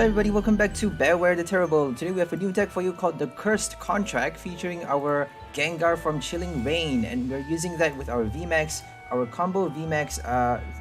Hello everybody, welcome back to Bearware the Terrible. Today we have a new deck for you called the Cursed Contract featuring our Gengar from Chilling Reign, and we're using that with our VMAX, our combo VMAX,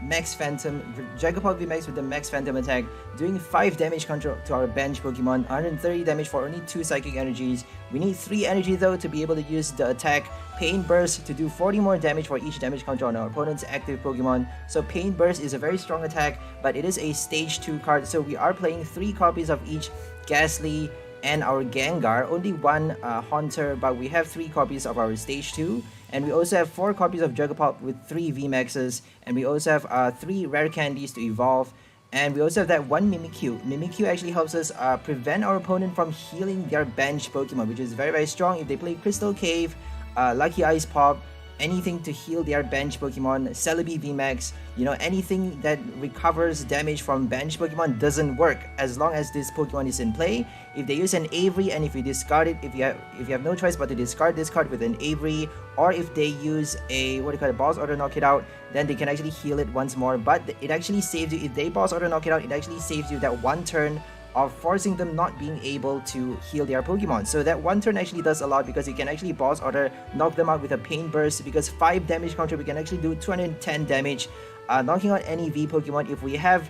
Max Phantom, Dragapult VMAX with the Max Phantom attack, doing 5 damage control to our bench Pokemon, 130 damage for only 2 Psychic Energies. We need 3 energy though to be able to use the attack Pain Burst to do 40 more damage for each damage counter on our opponent's active Pokemon. So Pain Burst is a very strong attack, but it is a stage 2 card, so we are playing 3 copies of each Ghastly and our Gengar, only one Haunter, but we have 3 copies of our stage 2, and we also have 4 copies of Dragapult with 3 VMAXs, and we also have 3 rare candies to evolve, and we also have that one Mimikyu. Mimikyu actually helps us prevent our opponent from healing their bench Pokemon, which is very strong. If they play Crystal Cave, Lucky Ice Pop, anything to heal their bench Pokemon, Celebi VMAX, you know, anything that recovers damage from bench Pokemon doesn't work as long as this Pokemon is in play. If they use an Avery and if you discard it, if you have no choice but to discard this card with an Avery, or if they use a boss auto knock it out, then they can actually heal it once more. But it actually saves you, if they boss auto knock it out, it actually saves you that one turn of forcing them not being able to heal their Pokemon. So that one turn actually does a lot, because you can actually boss order, knock them out with a Pain Burst, because 5 damage counter, we can actually do 210 damage, knocking out any V Pokemon. If we have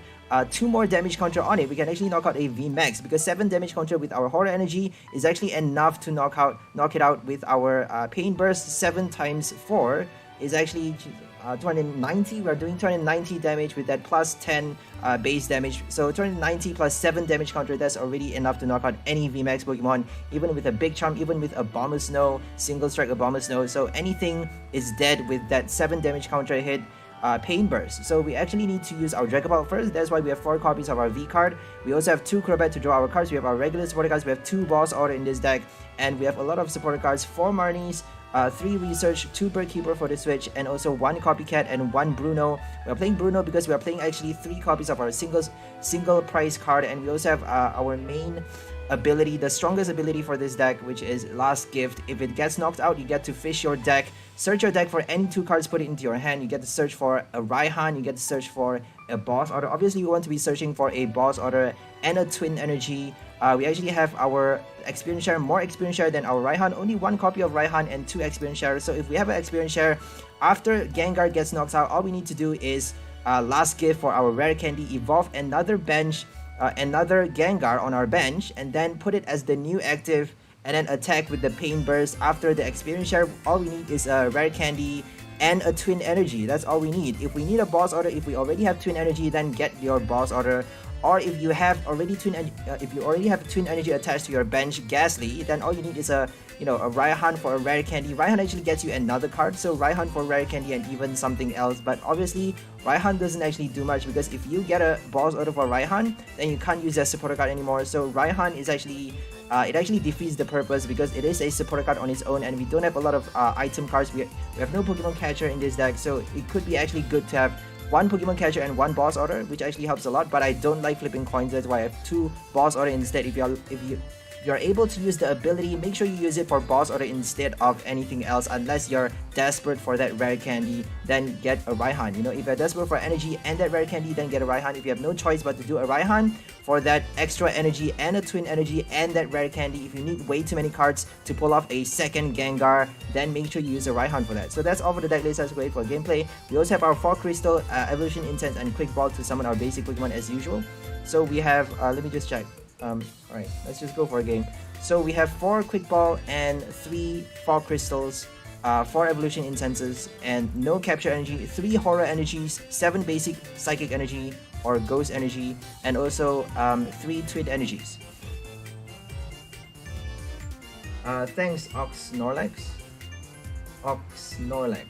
2 more damage counter on it, we can actually knock out a VMAX, because 7 damage counter with our Horror Energy is actually enough to knock it out with our Pain Burst. 7 times 4 is actually 290. We're doing 290 damage with that plus 10 base damage. So 290 plus 7 damage counter, that's already enough to knock out any VMAX Pokemon, even with a Big Charm, even with a Bomber Snow, Single Strike a Bomber Snow. So anything is dead with that 7 damage counter hit. Pain Burst. So we actually need to use our Dragapult first. That's why we have 4 copies of our V card. We also have 2 Crobat to draw our cards. We have our regular supporter cards. We have 2 Boss Order in this deck, and we have a lot of supporter cards: 4 Marnies, 3 Research, 2 Birdkeeper for the Switch, and also 1 Copycat and 1 Bruno. We are playing Bruno because we are playing actually 3 copies of our single price card, and we also have our main ability, the strongest ability for this deck, which is Last Gift. If it gets knocked out, you get to fish your deck, search your deck for any 2 cards, put it into your hand. You get to search for a Raihan, you get to search for a Boss Order. Obviously, you want to be searching for a Boss Order and a Twin Energy. We actually have our Experience Share, more Experience Share than our Raihan, only 1 copy of Raihan and 2 Experience Share. So if we have an Experience Share, after Gengar gets knocked out, all we need to do is Last Gift for our rare candy, evolve another another Gengar on our bench, and then put it as the new active, and then attack with the Pain Burst. After the Experience Share, all we need is a rare candy and a Twin Energy. That's all we need. If we need a Boss Order, if we already have Twin Energy, then get your Boss Order. Or if you have already have Twin Energy attached to your bench Ghastly, then all you need is a Raihan for a rare candy. Raihan actually gets you another card, so Raihan for rare candy and even something else. But obviously Raihan doesn't actually do much, because if you get a Boss Order for Raihan, then you can't use that supporter card anymore. So Raihan is actually it actually defeats the purpose, because it is a supporter card on its own, and we don't have a lot of item cards. We have no Pokemon Catcher in this deck, so it could be actually good to have 1 Pokemon Catcher and 1 Boss Order, which actually helps a lot. But I don't like flipping coins, that's why I have 2 Boss Order instead. If you're able to use the ability, make sure you use it for Boss Order instead of anything else, unless you're desperate for that rare candy, then get a Raihan. You know, if you're desperate for energy and that rare candy, then get a Raihan. If you have no choice but to do a Raihan for that extra energy and a Twin Energy and that rare candy, if you need way too many cards to pull off a second Gengar, then make sure you use a Raihan for that. So that's all for the deck list. That's great for gameplay. We also have our 4 Crystal, Evolution Incense, and Quick Ball to summon our basic Pokemon as usual. So we have, let me just check. Alright, let's just go for a game. So we have 4 Quick Ball and 3 Fog Crystals, 4 Evolution Incenses, and no Capture Energy, 3 Horror Energies, 7 basic Psychic Energy or Ghost Energy, and also 3 Twin Energies. Thanks, Oxnorlex. Oxnorlex.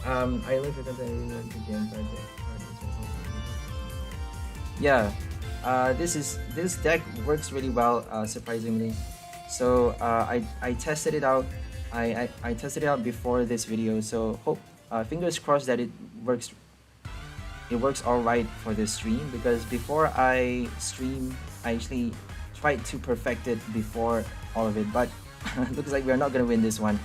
I live with the game. Yeah, this deck works really well, surprisingly. So I tested it out. I tested it out before this video. So fingers crossed that it works. It works all right for this stream, because before I stream, I actually tried to perfect it before all of it. But looks like we're not gonna win this one,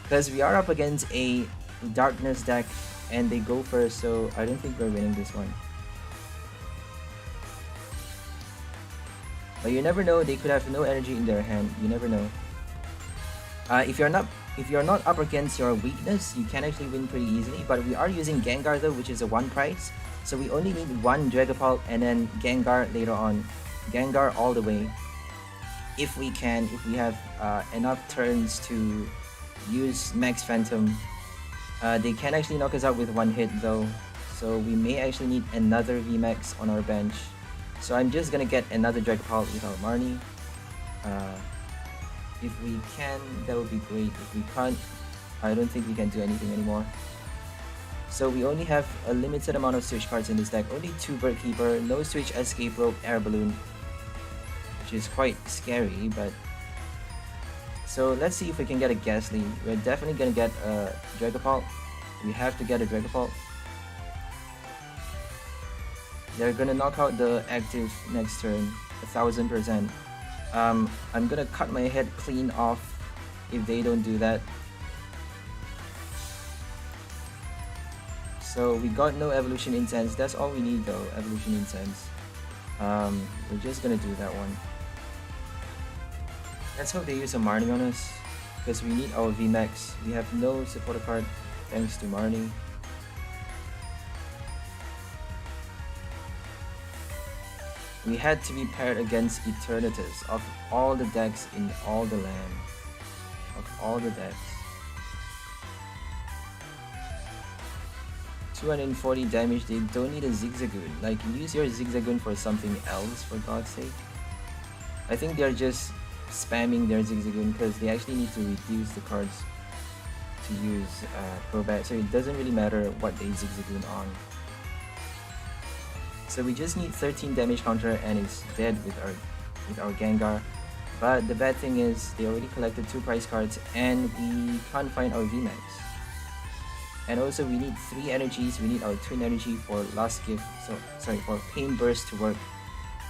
because we are up against a Darkness deck, and they go first. So I don't think we're winning this one. But you never know, they could have no energy in their hand. You never know. If you're not up against your weakness, you can actually win pretty easily. But we are using Gengar though, which is a 1 price. So we only need 1 Dragapult and then Gengar later on. Gengar all the way. If we have enough turns to use Max Phantom. They can actually knock us out with 1 hit though. So we may actually need another VMAX on our bench. So I'm just gonna get another Dragapult without Marnie. If we can, that would be great. If we can't, I don't think we can do anything anymore. So we only have a limited amount of switch cards in this deck. Only 2 Bird Keeper, no switch Escape Rope, Air Balloon. Which is quite scary, but... So let's see if we can get a Ghastly. We're definitely gonna get a Dragapult. We have to get a Dragapult. They're gonna knock out the active next turn, 1000%. I'm gonna cut my head clean off if they don't do that. So we got no Evolution Incense. That's all we need though, Evolution Incense. We're just gonna do that one. Let's hope they use a Marnie on us, because we need our VMAX. We have no supporter card thanks to Marnie. We had to be paired against Eternatus of all the decks in all the land. Of all the decks. 240 damage, they don't need a Zigzagoon. Like, use your Zigzagoon for something else, for God's sake. I think they're just spamming their Zigzagoon because they actually need to reduce the cards to use Crobat, so it doesn't really matter what they Zigzagoon on. So we just need 13 damage counter and it's dead with our Gengar. But the bad thing is they already collected 2 prize cards and we can't find our VMAX. And also we need 3 energies. We need our twin energy for last gift. So sorry, for Pain Burst to work.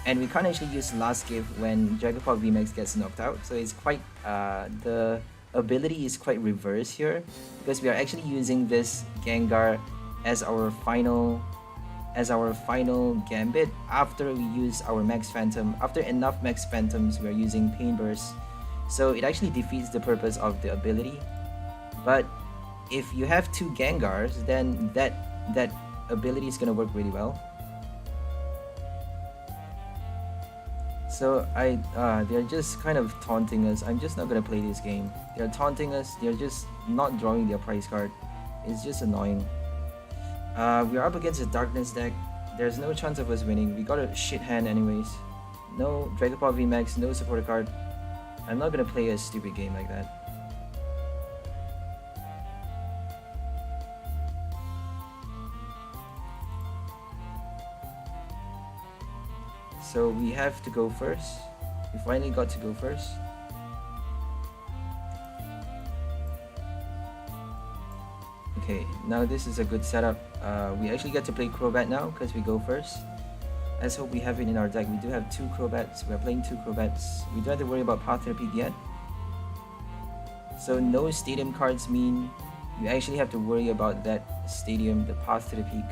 And we can't actually use last gift when Dragapult VMAX gets knocked out. So it's quite the ability is quite reverse here, because we are actually using this Gengar as our final gambit after we use our Max Phantom. After enough Max Phantoms, we are using Pain Burst. So it actually defeats the purpose of the ability. But if you have 2 Gengars, then that ability is gonna work really well. So they're just kind of taunting us. I'm just not gonna play this game. They're taunting us. They're just not drawing their prize card. It's just annoying. We are up against a Darkness deck. There's no chance of us winning. We got a shit hand anyways. No Dragapult VMAX, no supporter card. I'm not gonna play a stupid game like that. So we have to go first. We finally got to go first. Okay, now this is a good setup. We actually get to play Crobat now because we go first. Let's hope we have it in our deck. We do have 2 Crobats. We're playing 2 Crobats. We don't have to worry about Path Therapy yet. So no Stadium cards mean you actually have to worry about that Stadium, the Path to the Peak.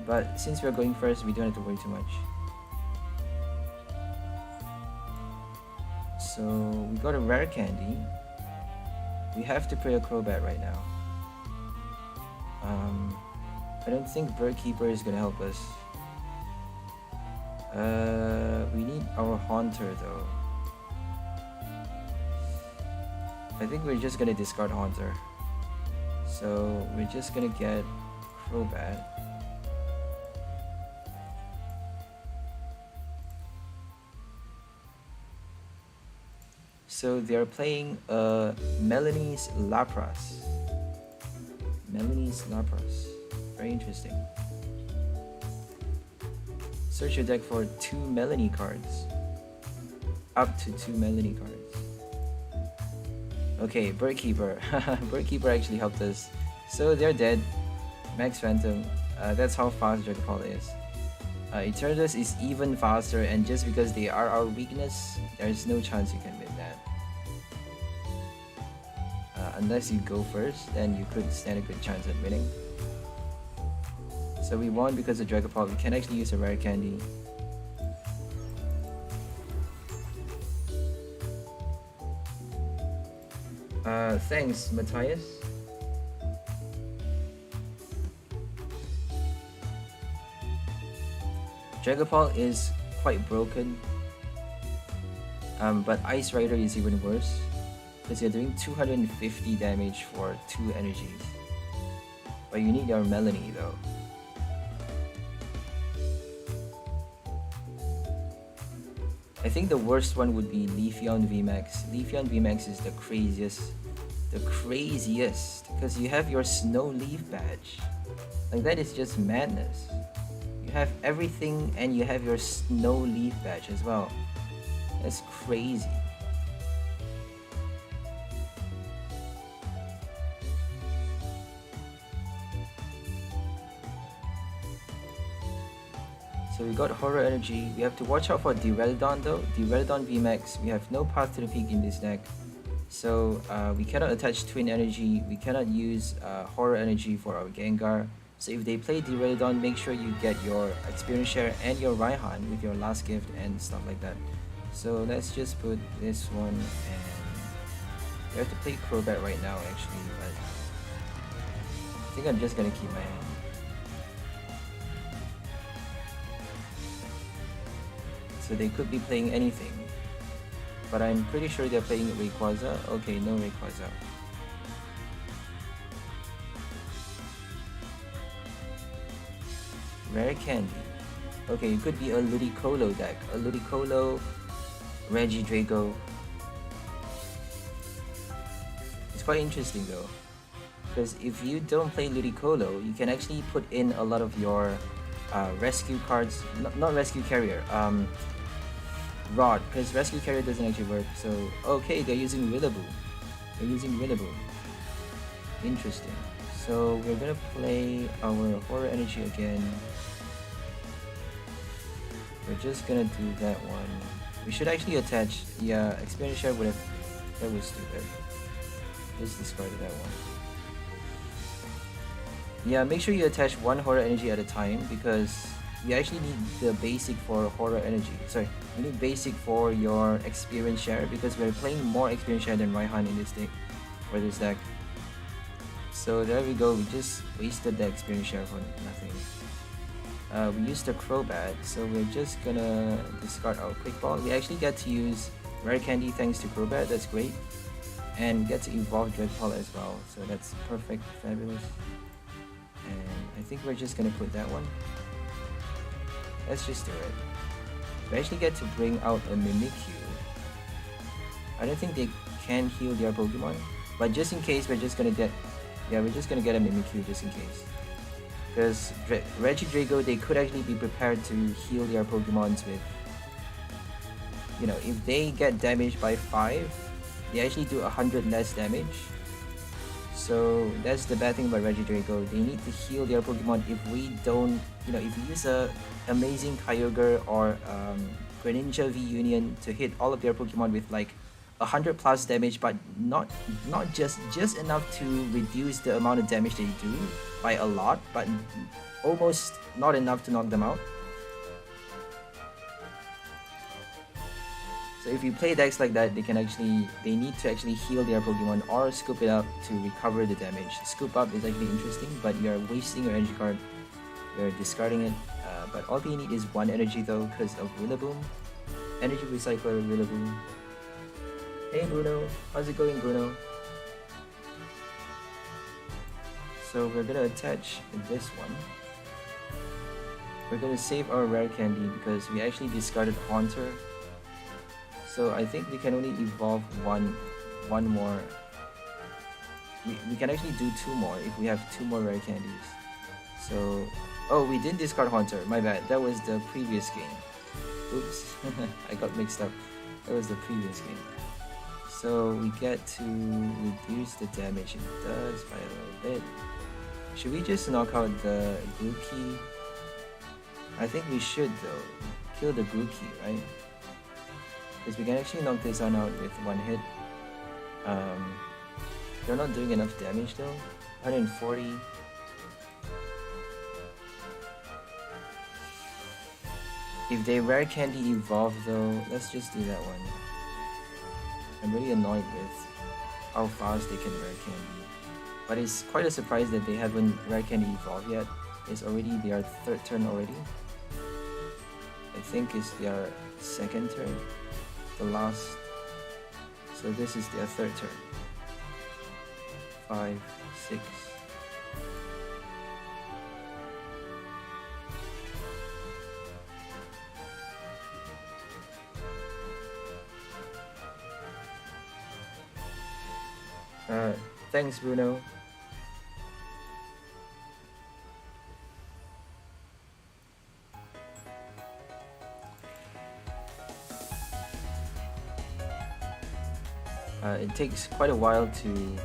But since we're going first, we don't have to worry too much. So we got a rare candy. We have to play a Crobat right now. I don't think Bird Keeper is gonna help us. We need our Haunter though. I think we're just gonna discard Haunter. So we're just gonna get Crobat. So they're playing Melanie's Lapras. Melanie's Lapras. Very interesting. Search your deck for 2 Melanie cards. Up to 2 Melanie cards. Okay, Bird Keeper. Bird Keeper actually helped us. So they're dead. Max Phantom. That's how fast Dragapult is. Eternatus is even faster, and just because they are our weakness, there's no chance you can win that. Unless you go first, then you could stand a good chance at winning. So we won because of Dragapult. We can actually use a rare candy. Thanks, Matthias. Dragapult is quite broken, but Ice Rider is even worse because you're doing 250 damage for 2 energies. But you need your Melanie though. I think the worst one would be Leafeon VMAX. Leafeon VMAX is the craziest. The craziest. Because you have your Snow Leaf badge. Like, that is just madness. You have everything and you have your Snow Leaf badge as well. That's crazy. So we got Horror Energy. We have to watch out for Duraludon though. Duraludon VMAX. We have no path to the peak in this deck. So we cannot attach Twin Energy. We cannot use Horror Energy for our Gengar. So if they play Duraludon, make sure you get your Experience Share and your Raihan with your last gift and stuff like that. So let's just put this one, and we have to play Crobat right now actually, but I think I'm just gonna keep my hand. So they could be playing anything, but I'm pretty sure they're playing Rayquaza. Okay, no Rayquaza. Rare Candy. Okay, it could be a Ludicolo deck. A Ludicolo, Regidrago. It's quite interesting though, because if you don't play Ludicolo, you can actually put in a lot of your rescue cards. Not rescue carrier. Rod, because rescue carrier doesn't actually work. So okay, they're using Rillaboom. They're using Rillaboom. Interesting. So we're gonna play our Horror Energy again. We're just gonna do that one. We should actually attach. Yeah, Experience Share would have. That was stupid. Just discarded that one. Yeah, make sure you attach one Horror Energy at a time because you actually need the basic for Horror Energy. Sorry, you need basic for your Experience Share because we're playing more Experience Share than Raihan in this deck, for this deck. So there we go, we just wasted the Experience Share for nothing. We used the Crobat, so we're just gonna discard our Quick Ball. We actually get to use Rare Candy thanks to Crobat, that's great. And get to evolve Dreadpole as well, so that's perfect, fabulous. And I think we're just gonna put that one. Let's just do it. We actually get to bring out a Mimikyu. I don't think they can heal their Pokemon, but just in case, we're just gonna get, yeah, we're just gonna get a Mimikyu just in case. Because Regidrago, they could actually be prepared to heal their Pokemons with, you know, if they get damaged by 5, they actually do 100 less damage. So that's the bad thing about Regidrago. They need to heal their Pokemon. If we don't, you know, if we use a Amazing Kyogre or Greninja V Union to hit all of their Pokemon with like 100 plus damage, but not just enough to reduce the amount of damage they do by a lot, but almost not enough to knock them out. So if you play decks like that, they need to actually heal their Pokemon or scoop it up to recover the damage. Scoop up is actually interesting, but you're wasting your energy card. You're discarding it. But all you need is 1 energy though, because of Rillaboom. Energy Recycler, Rillaboom. Hey Bruno, how's it going, Bruno? So we're gonna attach this one. We're gonna save our Rare Candy because we actually discarded Haunter. So I think we can only evolve one more. We can actually do 2 more if we have 2 more Rare Candies. So, oh, we didn't discard Haunter, my bad. That was the previous game. Oops, I got mixed up. That was the previous game. So we get to reduce the damage it does by a little bit. Should we just knock out the Grookey? I think we should though. Kill the Grookey, right? Because we can actually knock this one out with 1 hit. They're not doing enough damage though. 140. If they Rare Candy evolve though, let's just do that one. I'm really annoyed with how fast they can rare candy. But it's quite a surprise that they haven't rare candy evolved yet. It's already their third turn already. I think it's their second turn. The last. So this is their third turn. 5, 6. Thanks, Bruno. It takes quite a while to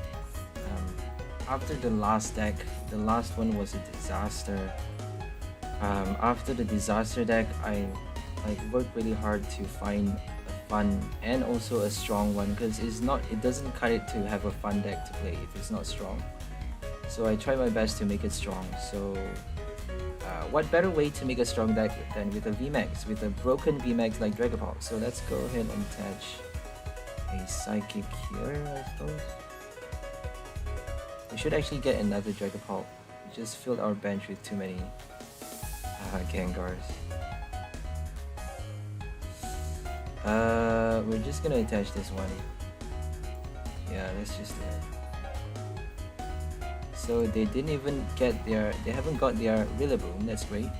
after the last deck. The last one was a disaster. After the disaster deck, I worked really hard to find a fun and also a strong one, because it doesn't cut it to have a fun deck to play if it's not strong. So I try my best to make it strong. So what better way to make a strong deck than with a VMAX, with a broken VMAX like Dragapult. So let's go ahead and attach a Psychic here, I suppose. We should actually get another Dragapult. We just filled our bench with too many Gengars. We're just gonna attach this one. Yeah, let's just do it. So they didn't even get they haven't got their Rillaboom, that's great.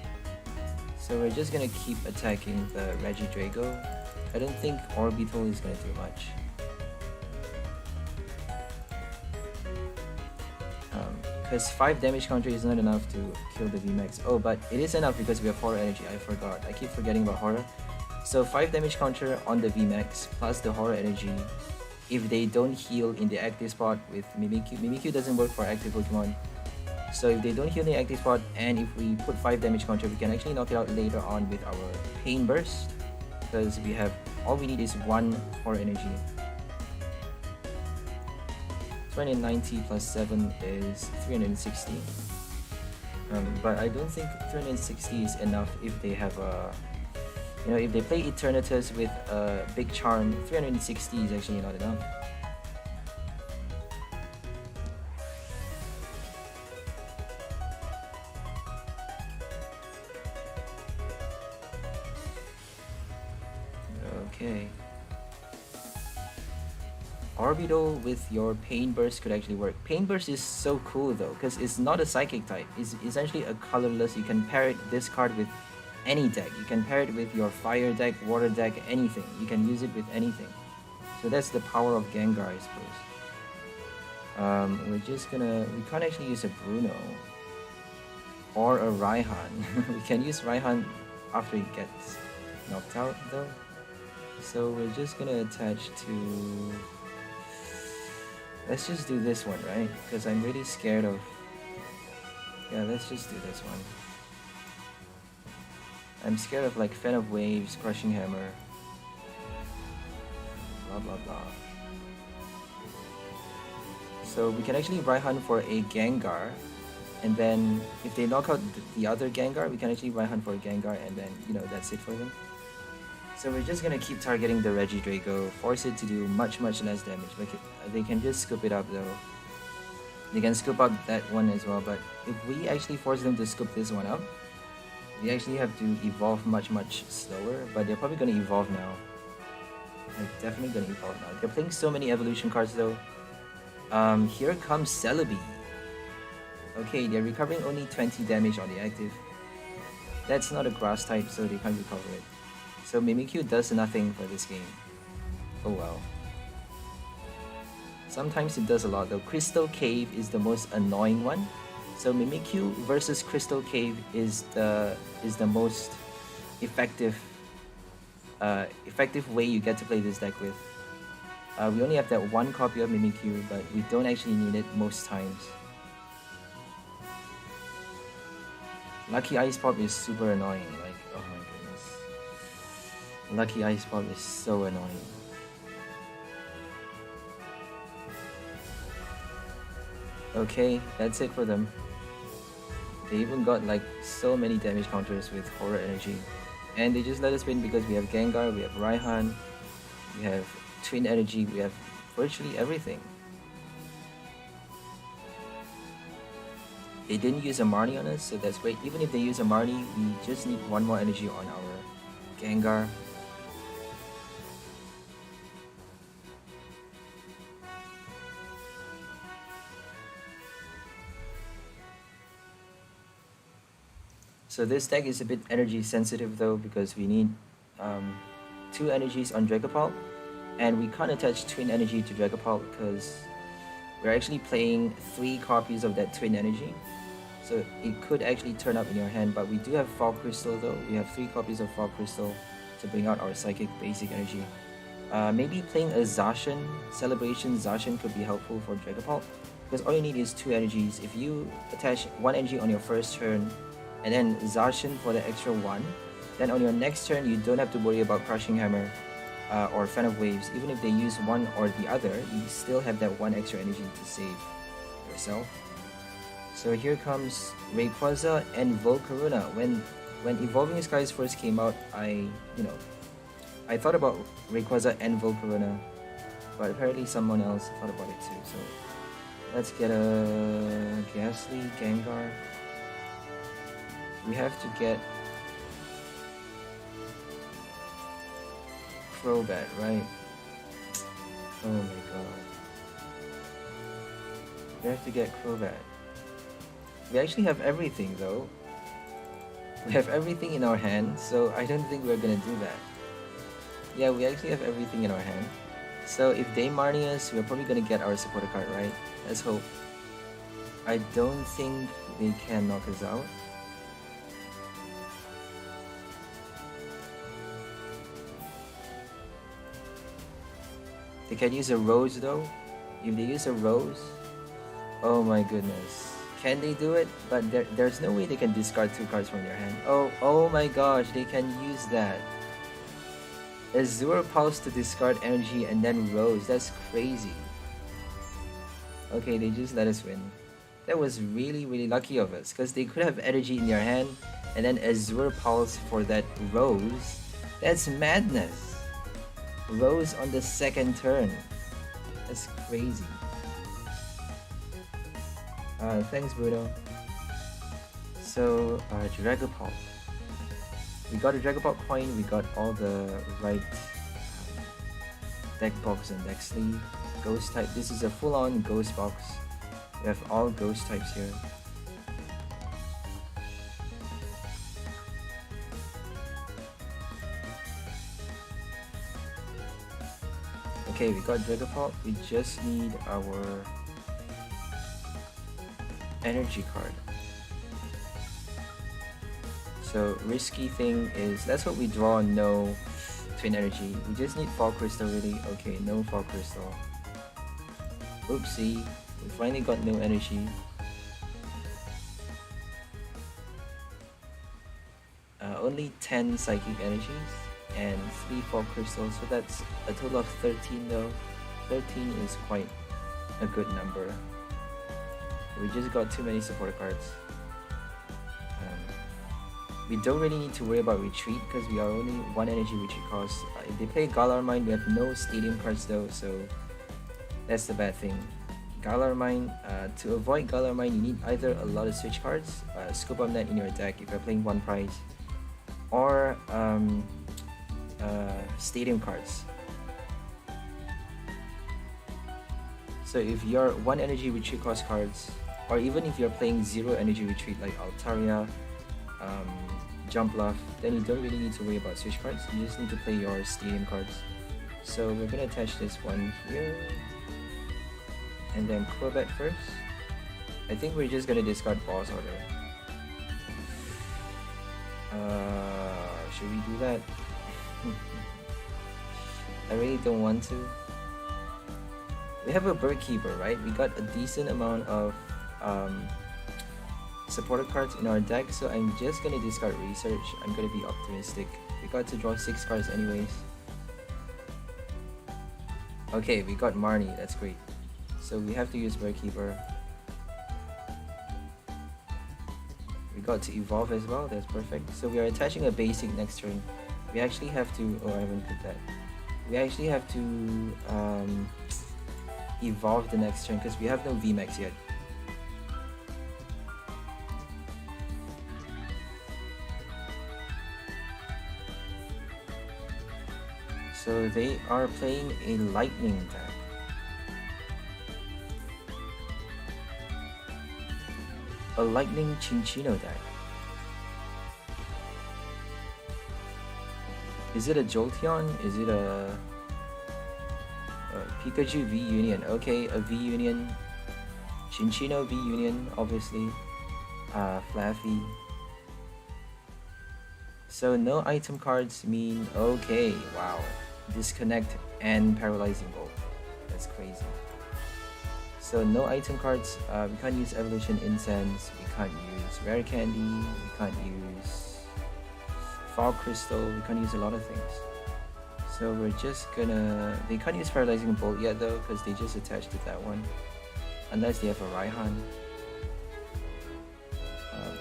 So we're just gonna keep attacking the Regidrago. I don't think Orbital is gonna do much. Because 5 damage counter is not enough to kill the VMAX. Oh, but it is enough because we have Horror Energy. I forgot. I keep forgetting about Horror. So 5 damage counter on the VMAX plus the Horror Energy. If they don't heal in the active spot with Mimikyu. Mimikyu doesn't work for active Pokemon. So if they don't heal in the active spot and if we put 5 damage counter, we can actually knock it out later on with our Pain Burst. Because we have, all we need is 1 Horror Energy. 290 plus 7 is 360. But I don't think 360 is enough if they have a... if they play Eternatus with a big charm, 360 is actually not enough. Okay. Orbital with your Pain Burst could actually work. Pain Burst is so cool though, because it's not a psychic type. It's essentially a colorless. You can pair this card with any deck. You can pair it with your fire deck, water deck, anything. You can use it with anything. So that's the power of Gengar, I suppose. We can't actually use a Bruno or a Raihan. We can use Raihan after it gets knocked out though. So we're just gonna attach to... Let's just do this one, right? Because I'm really scared of... Yeah, let's just do this one. I'm scared of like Fan of Waves, Crushing Hammer, blah blah blah. So we can actually Raihan for a Gengar, and then if they knock out the other Gengar, we can actually Raihan for a Gengar, and then that's it for them. So we're just gonna keep targeting the Regidrago, force it to do much less damage. Like they can just scoop it up though. They can scoop up that one as well, but if we actually force them to scoop this one up, we actually have to evolve much slower, but they're probably gonna evolve now. They're definitely gonna evolve now. They're playing so many evolution cards though. Here comes Celebi. Okay, they're recovering only 20 damage on the active. That's not a grass type, so they can't recover it. So Mimikyu does nothing for this game. Oh well. Sometimes it does a lot though. Crystal Cave is the most annoying one. So Mimikyu versus Crystal Cave is the most effective way you get to play this deck with. We only have that one copy of Mimikyu, but we don't actually need it most times. Lucky Ice Pop is super annoying, like, oh my goodness. Lucky Ice Pop is so annoying. Okay, that's it for them. They even got like so many damage counters with Horror Energy. And they just let us win because we have Gengar, we have Raihan, we have Twin Energy, we have virtually everything. They didn't use a Marnie on us, so that's great. Even if they use a Marnie, we just need one more energy on our Gengar. So this deck is a bit energy sensitive though, because we need 2 energies on Dragapult, and we can't attach twin energy to Dragapult because we're actually playing 3 copies of that twin energy. So it could actually turn up in your hand, but we do have Fog Crystal though. We have 3 copies of Fog Crystal to bring out our Psychic basic energy. Maybe playing a Zacian, Celebration Zacian could be helpful for Dragapult, because all you need is 2 energies. If you attach 1 energy on your first turn, and then Zacian for the extra 1, then on your next turn you don't have to worry about Crushing Hammer or Fan of Waves. Even if they use one or the other, you still have that 1 extra energy to save yourself. So here comes Rayquaza and Volcarona. When Evolving Skies first came out, I thought about Rayquaza and Volcarona, but apparently someone else thought about it too. So let's get a Ghastly, Gengar. We have to get Crobat, right? Oh my god. We have to get Crobat. We actually have everything though. We have everything in our hand, so I don't think we're gonna do that. Yeah, we actually have everything in our hand. So if they Marnie us, we're probably gonna get our supporter card, right? Let's hope. I don't think they can knock us out. They can use a Rose though. If they use a Rose, oh my goodness. Can they do it? But there's no way they can discard 2 cards from their hand. Oh my gosh, they can use that. Azure Pulse to discard energy and then Rose. That's crazy. Okay, they just let us win. That was really lucky of us, because they could have energy in their hand and then Azure Pulse for that Rose. That's madness. Rose on the 2nd turn. That's crazy. Thanks Bruno. So Dragapult. We got a Dragapult coin, we got all the right deck box and deck sleeve. Ghost type, this is a full-on ghost box. We have all ghost types here. Okay, we got Dragapult. We just need our energy card. So risky thing is, let's hope we draw no twin energy. We just need Fog Crystal really. Okay, no Fog Crystal. Oopsie, we finally got no energy. Only 10 Psychic energies and 3 Fog Crystals, so that's a total of 13 though. 13 is quite a good number. We just got too many supporter cards. We don't really need to worry about retreat because we are only 1 energy retreat cost. If they play Galar Mine, we have no stadium cards though, so that's the bad thing. Galar Mine, to avoid Galar Mine, you need either a lot of switch cards, Scoop Up Net in your deck if you're playing 1 prize, or stadium cards. So if you're 1 energy retreat cost cards, or even if you're playing 0 energy retreat like Altaria, Jumpluff, then you don't really need to worry about switch cards. You just need to play your stadium cards. So we're gonna attach this one here, and then Crobat first. I think we're just gonna discard Boss Order. Should we do that? I really don't want to. We have a Bird Keeper, right? We got a decent amount of supporter cards in our deck, so I'm just gonna discard Research. I'm gonna be optimistic. We got to draw 6 cards anyways. Okay, we got Marnie, that's great. So we have to use Bird Keeper. We got to evolve as well, that's perfect. So we are attaching a basic next turn. We actually have to, oh I haven't put that. We actually have to evolve the next turn because we have no VMAX yet. So they are playing a lightning deck. A lightning Chinchino deck. Is it a Jolteon? Is it a Pikachu V Union? Okay, a V Union. Chinchino V Union, obviously. Flaffy. So no item cards mean okay, wow. Disconnect and paralyzing bolt. That's crazy. So no item cards, we can't use evolution incense, we can't use rare candy, we can't use fog crystal, we can't use a lot of things. So we're just gonna, they can't use paralyzing bolt yet though, because they just attached to that one. Unless they have a Raihan.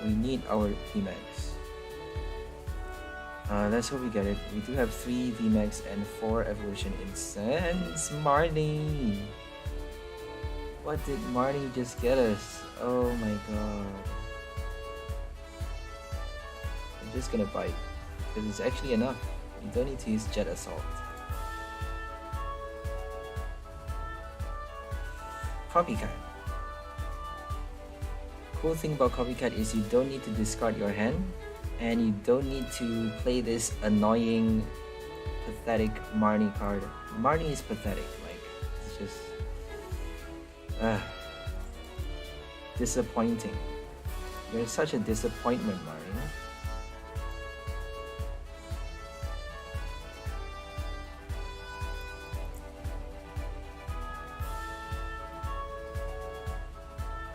We need our VMAX. Let's hope we get it. We do have 3 VMAX and 4 evolution incense. Marnie! What did Marnie just get us? Oh my god. I'm just gonna bite. Because it's actually enough. You don't need to use Jet Assault. Copycat. Cool thing about Copycat is you don't need to discard your hand. And you don't need to play this annoying, pathetic Marnie card. Marnie is pathetic, like, it's just... disappointing. You're such a disappointment, Marnie.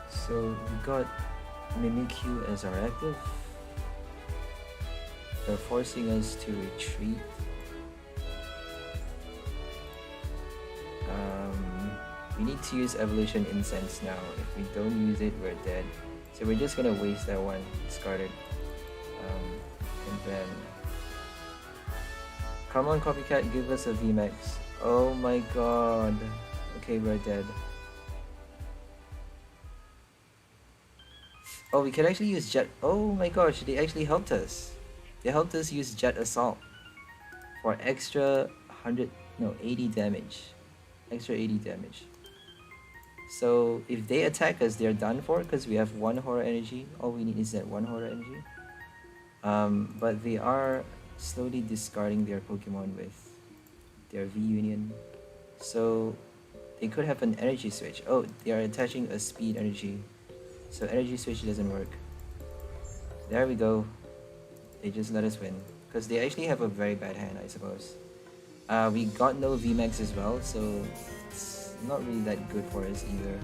So we got Mimikyu as our active. They're forcing us to retreat. We need to use evolution incense now. If we don't use it, we're dead. So we're just gonna waste that one, discard it. And then come on, Copycat, give us a VMAX. Oh my god. Okay, we're dead. Oh, we can actually use Jet. Oh my gosh, they actually helped us. They helped us use Jet Assault for extra 80 damage. Extra 80 damage. So if they attack us, they're done for because we have 1 Horror Energy. All we need is that 1 Horror Energy. But they are slowly discarding their Pokemon with their V Union. So they could have an energy switch. Oh, they are attaching a speed energy. So energy switch doesn't work. There we go. They just let us win. Because they actually have a very bad hand, I suppose. We got no VMAX as well, so it's not really that good for us either.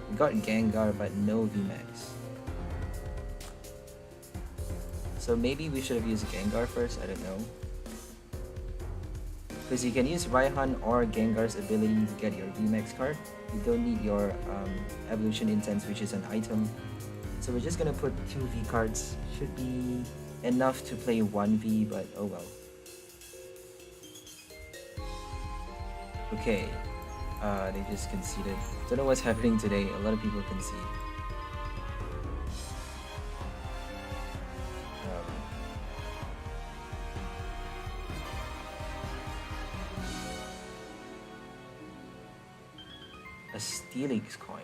We got Gengar, but no VMAX. So maybe we should have used Gengar first, I don't know. Because you can use Raihan or Gengar's ability to get your VMAX card. You don't need your Evolution Incense, which is an item. So we're just gonna put 2 V cards. Should be enough to play 1 V, but oh well. Okay, they just conceded. Don't know what's happening today. A lot of people concede. A Steelix coin.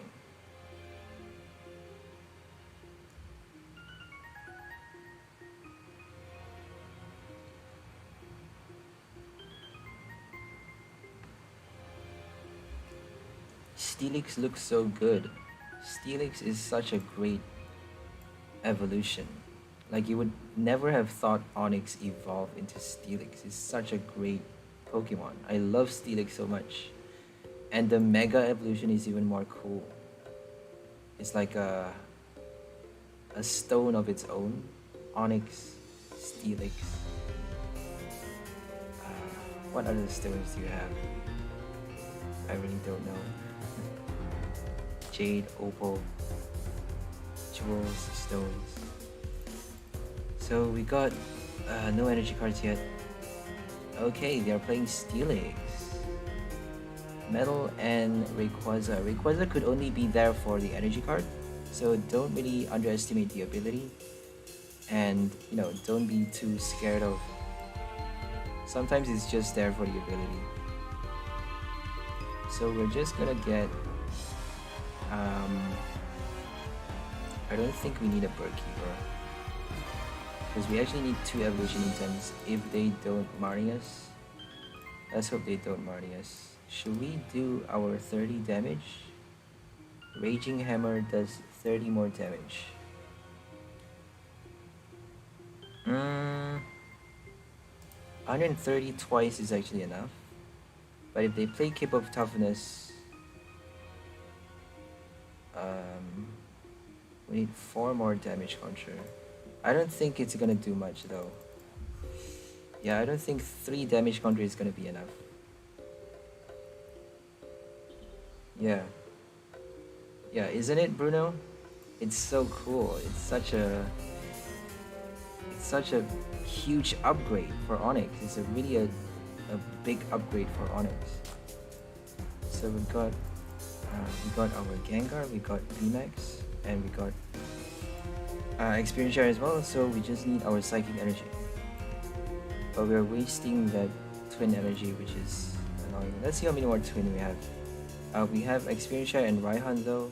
Steelix looks so good. Steelix is such a great evolution. Like, you would never have thought Onix evolved into Steelix. It's such a great Pokemon. I love Steelix so much. And the Mega evolution is even more cool. It's like a stone of its own. Onix, Steelix. What other stones do you have? I really don't know. Jade, Opal, Jewels, Stones. So we got no energy cards yet. Okay, they are playing Steelix. Metal and Rayquaza. Rayquaza could only be there for the energy card, so don't really underestimate the ability. And, you know, don't be too scared of Sometimes it's just there for the ability. So we're just gonna get I don't think we need a Bird Keeper, because we actually need 2 evolution intents if they don't Marnie us. Let's hope they don't Marnie us. Should we do our 30 damage? Raging Hammer does 30 more damage. 130 twice is actually enough. But if they play Cape of Toughness, we need 4 more damage counter. I don't think it's gonna do much though. Yeah, I don't think 3 damage counter is gonna be enough. Yeah. Yeah, isn't it, Bruno? It's so cool. It's such a huge upgrade for Onyx. It's really a big upgrade for Onyx. So we got our Gengar, we got VMAX, and we got Experience Share as well. So we just need our Psychic Energy. But we're wasting that Twin Energy, which is annoying. Let's see how many more Twin we have. We have Experience Share and Raihan though.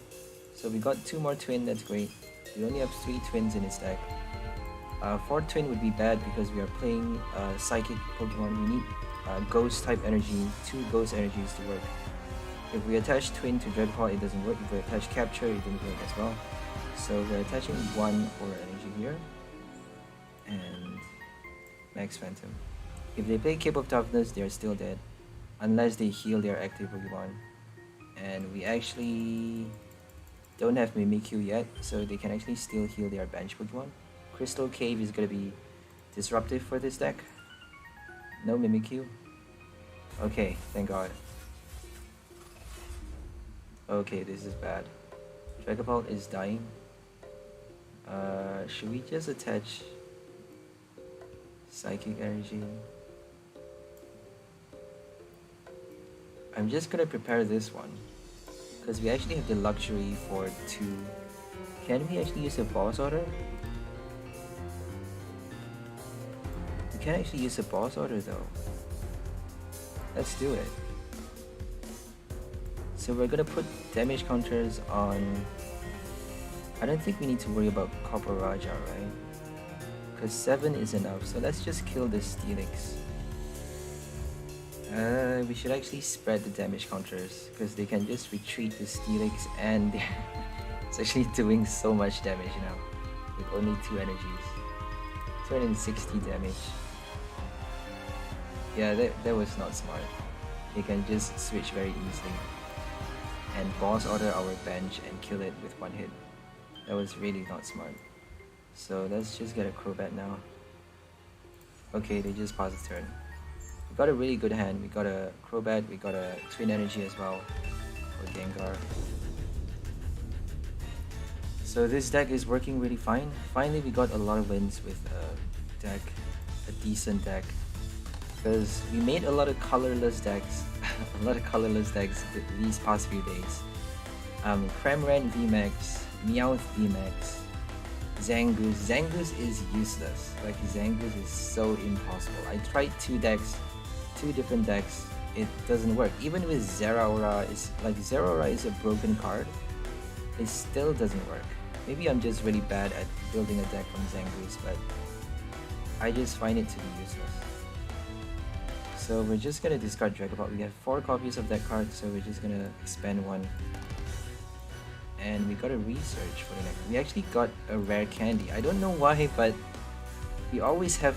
So we got 2 more Twin, that's great. We only have 3 Twins in his deck. 4 Twin would be bad because we are playing Psychic Pokemon. We need Ghost type energy, 2 Ghost energies to work. If we attach Twin to Dragapult, it doesn't work. If we attach Capture, it doesn't work as well. So we're attaching 1 Aura energy here. And Max Phantom. If they play Cape of Toughness, they are still dead. Unless they heal their active Pokemon. And we actually don't have Mimikyu yet, so they can actually still heal their bench Pokemon. Crystal Cave is going to be disruptive for this deck. No Mimikyu. Okay, thank God. Okay, this is bad. Dragapult is dying. Should we just attach Psychic Energy? I'm just gonna prepare this one, because we actually have the luxury for 2. Can we actually use a boss order? We can actually use a boss order though. Let's do it. So we're gonna put damage counters on. I don't think we need to worry about Copper Raja, right? Because 7 is enough, so let's just kill the Steelix. We should actually spread the damage counters, because they can just retreat the Steelix and it's actually doing so much damage now with only 2 energies. 260 damage. Yeah, that was not smart. They can just switch very easily and boss order our bench and kill it with 1 hit. That was really not smart. So let's just get a Crobat now. Okay, they just paused the turn. We got a really good hand. We got a Crobat, we got a Twin Energy as well for Gengar. So this deck is working really fine. Finally, we got a lot of wins with a deck, a decent deck. Because we made a lot of colorless decks, these past few days. Cramorant VMAX, Meowth VMAX, Zangoose. Zangoose is useless. Like, Zangoose is so impossible. I tried 2 different decks. It doesn't work. Even with Zeraora, Zeraora is a broken card. It still doesn't work. Maybe I'm just really bad at building a deck from Zangoose, but I just find it to be useless. So we're just gonna discard Dragapult. We have 4 copies of that card, so we're just gonna expand 1. And we got a research for the next. We actually got a rare candy. I don't know why, but we always have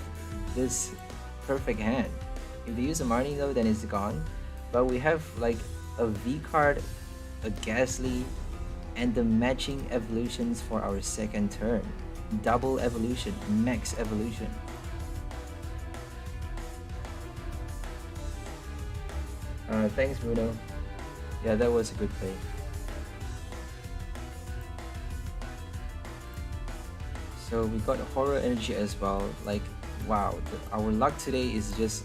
this perfect hand. If they use a Marnie though, then it's gone. But we have like a V card, a Ghastly, and the matching evolutions for our second turn. Double evolution, max evolution. Thanks, Bruno. Yeah, that was a good play. So we got Horror Energy as well. Like, wow, our luck today is just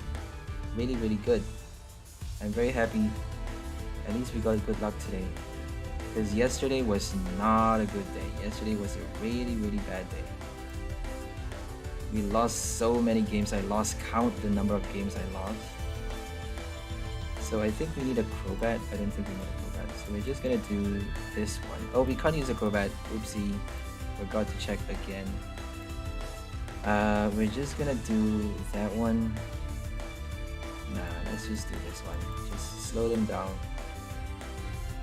really, really good. I'm very happy. At least we got good luck today. Because yesterday was not a good day. Yesterday was a really, really bad day. We lost so many games. I lost count the number of games I lost. So I think we need a Crobat. I don't think we need a Crobat. So we're just gonna do this one. Oh, we can't use a Crobat. Oopsie. Forgot to check again. We're just gonna do that one. Nah, let's just do this one. Just slow them down.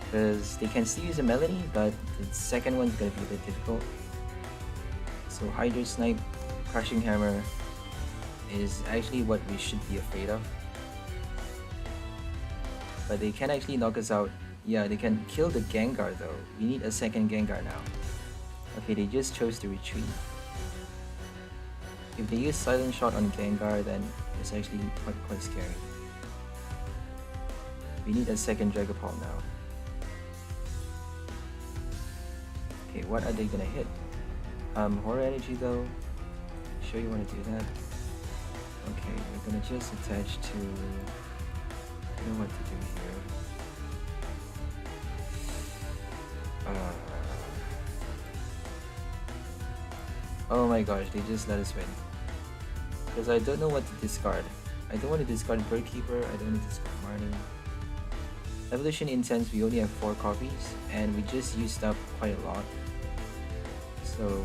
Because they can still use a Melody, but the second one's gonna be a bit difficult. So Hydro Snipe, Crushing Hammer is actually what we should be afraid of. But they can actually knock us out. Yeah, they can kill the Gengar though. We need a second Gengar now. Okay, they just chose to retreat. If they use Silent Shot on Gengar, then it's actually quite scary. We need a second Dragapult now. Okay, what are they gonna hit? Horror Energy though. Sure you wanna do that? Okay, we're gonna just attach to... I don't know what to do here. Oh my gosh, they just let us win. Because I don't know what to discard. I don't want to discard Birdkeeper, I don't want to discard Marnie. Evolution Incense, we only have 4 copies, and we just used up quite a lot. So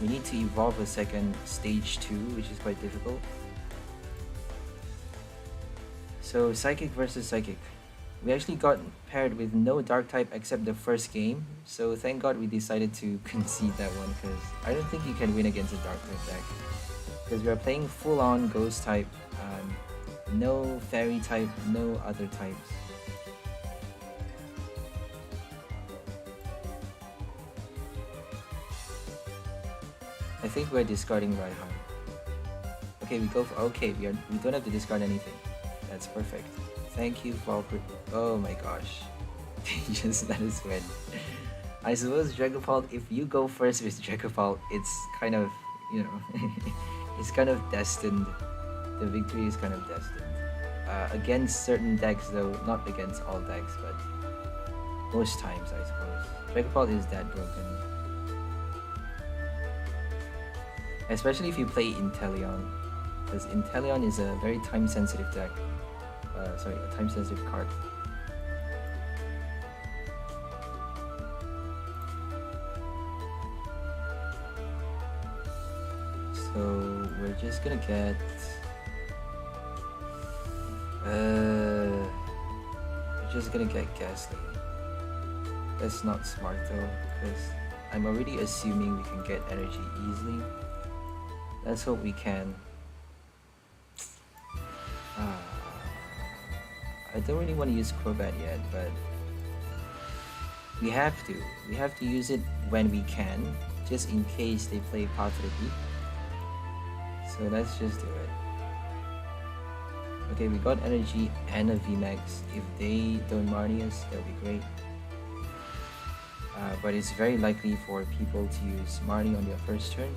we need to evolve a second stage 2, which is quite difficult. So Psychic versus Psychic. We actually got paired with no Dark type except the first game, so thank God we decided to concede that one because I don't think you can win against a Dark type deck. Because we are playing full on Ghost type, no Fairy type, no other types. I think we're discarding Raihan. Okay, we go for we don't have to discard anything. That's perfect. Thank you for... Oh my gosh. They just let us win. I suppose Dragapult, if you go first with Dragapult, it's kind of, you know, it's kind of destined. The victory is kind of destined. Against certain decks though, not against all decks, but most times I suppose. Dragapult is that broken. Especially if you play Inteleon, because Inteleon is a very time-sensitive deck. Sorry, a time-sensitive card. So we're just gonna get... we're just gonna get Ghastly. That's not smart though, because I'm already assuming we can get energy easily. Let's hope we can. I don't really want to use Crobat yet, but we have to. We have to use it when we can, just in case they play Path to the Deep. So let's just do it. Okay, we got energy and a VMAX. If they don't Marnie us, that'll be great. But it's very likely for people to use Marnie on their first turn.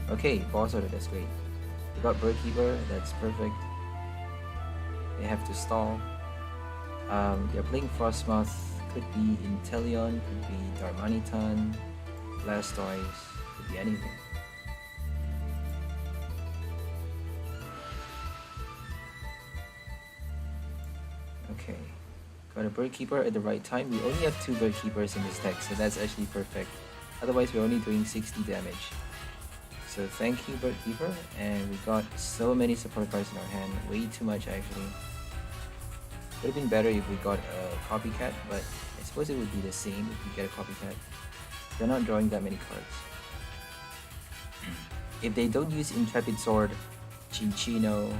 Okay, boss order, that's great. We got Birdkeeper, that's perfect. They have to stall. They're playing Frostmoth, could be Inteleon, could be Darmanitan, Blastoise, could be anything. Okay, got a Birdkeeper at the right time. We only have 2 Birdkeepers in this deck, so that's actually perfect. Otherwise, we're only doing 60 damage. So thank you, Birdkeeper, and we got so many support cards in our hand, way too much actually. Would have been better if we got a Copycat, but I suppose it would be the same if we get a Copycat. They're not drawing that many cards. If they don't use Intrepid Sword, Chinchino,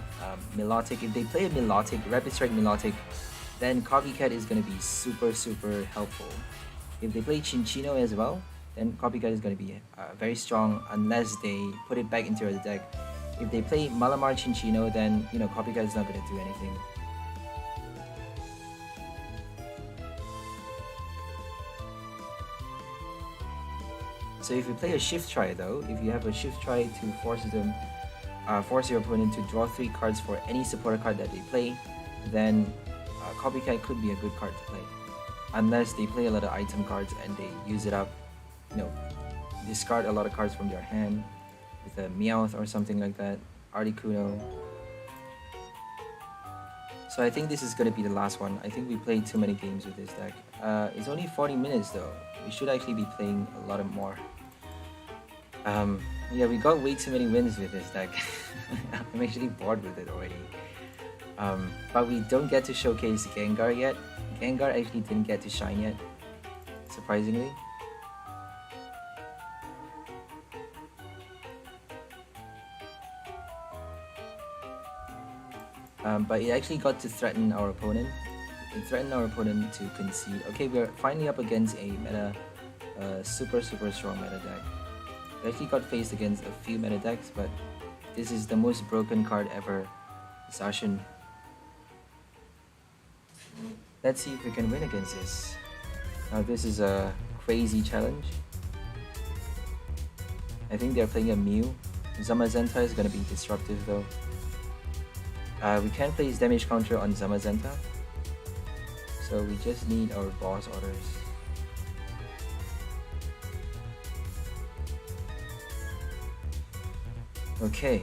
Milotic, if they play a Milotic, Rapid Strike Milotic, then Copycat is going to be super helpful. If they play Chinchino as well, then Copycat is going to be very strong unless they put it back into the deck. If they play Malamar Chinchino, then you know Copycat is not going to do anything. So if you play a Shift Try though, if you have a Shift Try to force your opponent to draw 3 cards for any supporter card that they play, then Copycat could be a good card to play. Unless they play a lot of item cards and they use it up, you know, discard a lot of cards from your hand with a Meowth or something like that, Articuno. So I think this is gonna be the last one. I think we played too many games with this deck. It's only 40 minutes though. We should actually be playing a lot more. Yeah, we got way too many wins with this deck. I'm actually bored with it already. But we don't get to showcase Gengar yet. Gengar actually didn't get to shine yet, surprisingly. But it actually got to threaten our opponent. It threatened our opponent to concede. Okay, we're finally up against a meta, super strong meta deck. We actually got faced against a few meta decks, but this is the most broken card ever, Zacian. Let's see if we can win against this. Now this is a crazy challenge. I think they're playing a Mew. Zamazenta is gonna be disruptive though. We can place damage counter on Zamazenta, so we just need our boss orders. Okay,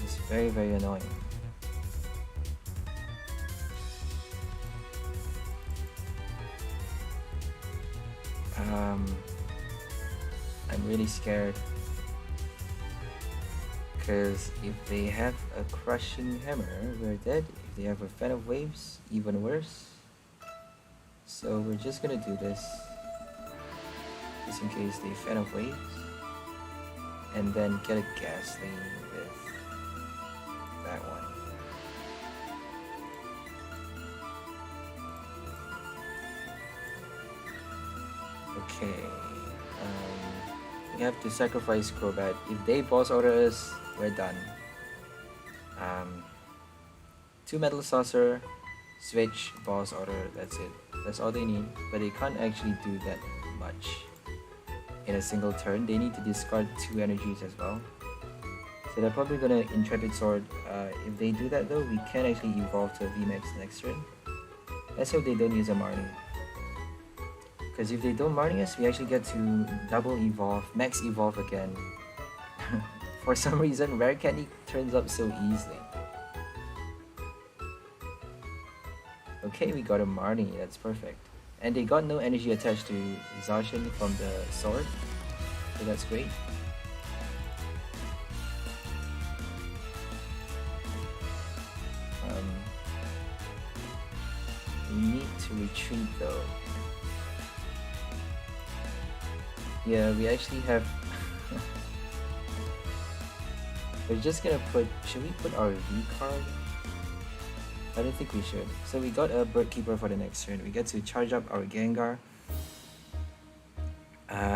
this is very annoying. I'm really scared. Because if they have a crushing hammer, we're dead. If they have a fan of waves, even worse. So we're just gonna do this, just in case they fan of waves, and then get a Ghastly with that one. Okay, we have to sacrifice Crobat. If they boss order us, we're done. 2 Metal Saucer, switch, boss order, that's it. That's all they need, but they can't actually do that much in a single turn. They need to discard 2 energies as well. So they're probably gonna Intrepid Sword. If they do that though, we can actually evolve to a VMAX next turn. Let's hope they don't use a Marnie. Because if they don't Marnie us, we actually get to double evolve, max evolve again. For some reason, Rare Candy turns up so easily. Okay, we got a Marnie, that's perfect. And they got no energy attached to Zacian from the sword, so that's great. We need to retreat though. Yeah, we actually have... We're just gonna put... Should we put our V card? I don't think we should. So we got a Bird Keeper for the next turn. We get to charge up our Gengar.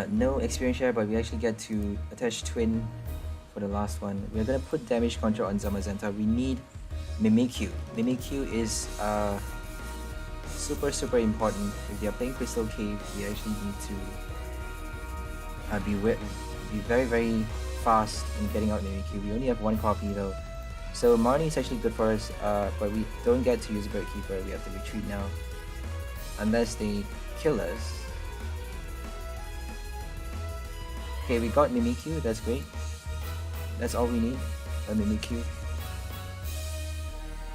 No experience share, but we actually get to attach Twin for the last one. We're gonna put damage control on Zamazenta. We need Mimikyu. Mimikyu is super important. If they are playing Crystal Cave, we actually need to be very fast in getting out Mimikyu. We only have 1 copy though. So Marnie is actually good for us, but we don't get to use Bird Keeper. We have to retreat now. Unless they kill us. Okay, we got Mimikyu, that's great. That's all we need, a Mimikyu.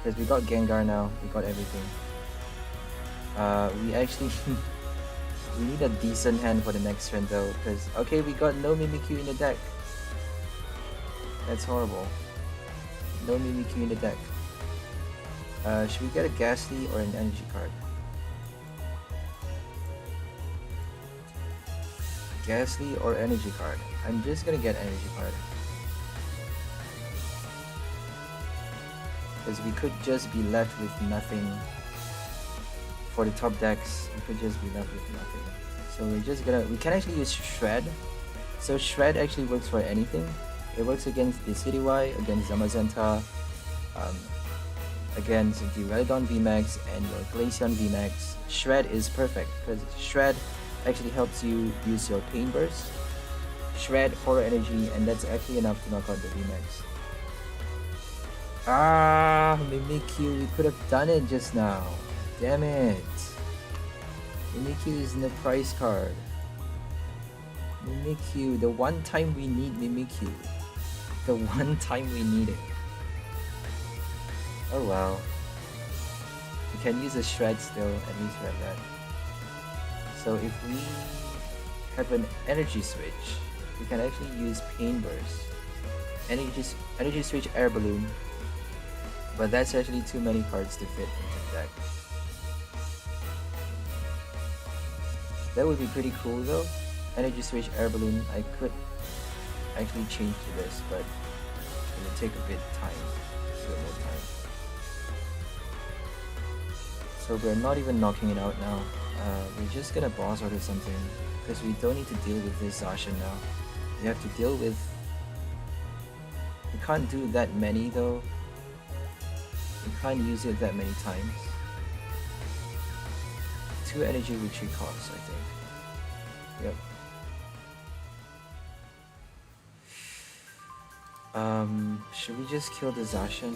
Because we got Gengar now, we got everything. We actually... we need a decent hand for the next turn though, because... Okay, we got no Mimikyu in the deck. That's horrible. No Mimikyu in the deck. Should we get a Ghastly or an energy card? Ghastly or energy card? I'm just gonna get energy card. Because we could just be left with nothing. For the top decks, we could just be left with nothing. So we're just gonna... We can actually use Shred. So Shred actually works for anything. It works against the Citywide, against Zamazenta, against the Relidon VMAX and your Glaceon VMAX. Shred is perfect because Shred actually helps you use your Pain Burst, Shred, Horror Energy, and that's actually enough to knock out the VMAX. Ah, Mimikyu, we could have done it just now. Damn it. Mimikyu is in the price card. Mimikyu, the one time we need Mimikyu. The one time we need it. Oh wow. We can use a shred still, at least we have that. So if we have an energy switch, we can actually use Pain Burst. Energy switch Air Balloon. But that's actually too many cards to fit into the deck. That would be pretty cool though. Energy switch Air Balloon, I could actually change to this, but it would take a bit more time. So we're not even knocking it out now. We're just gonna boss out or something, because we don't need to deal with this Zacian now. We have to deal with... We can't do that many though. We can't use it that many times. 2 energy retreat costs, I think. Yep. Should we just kill the Zacian?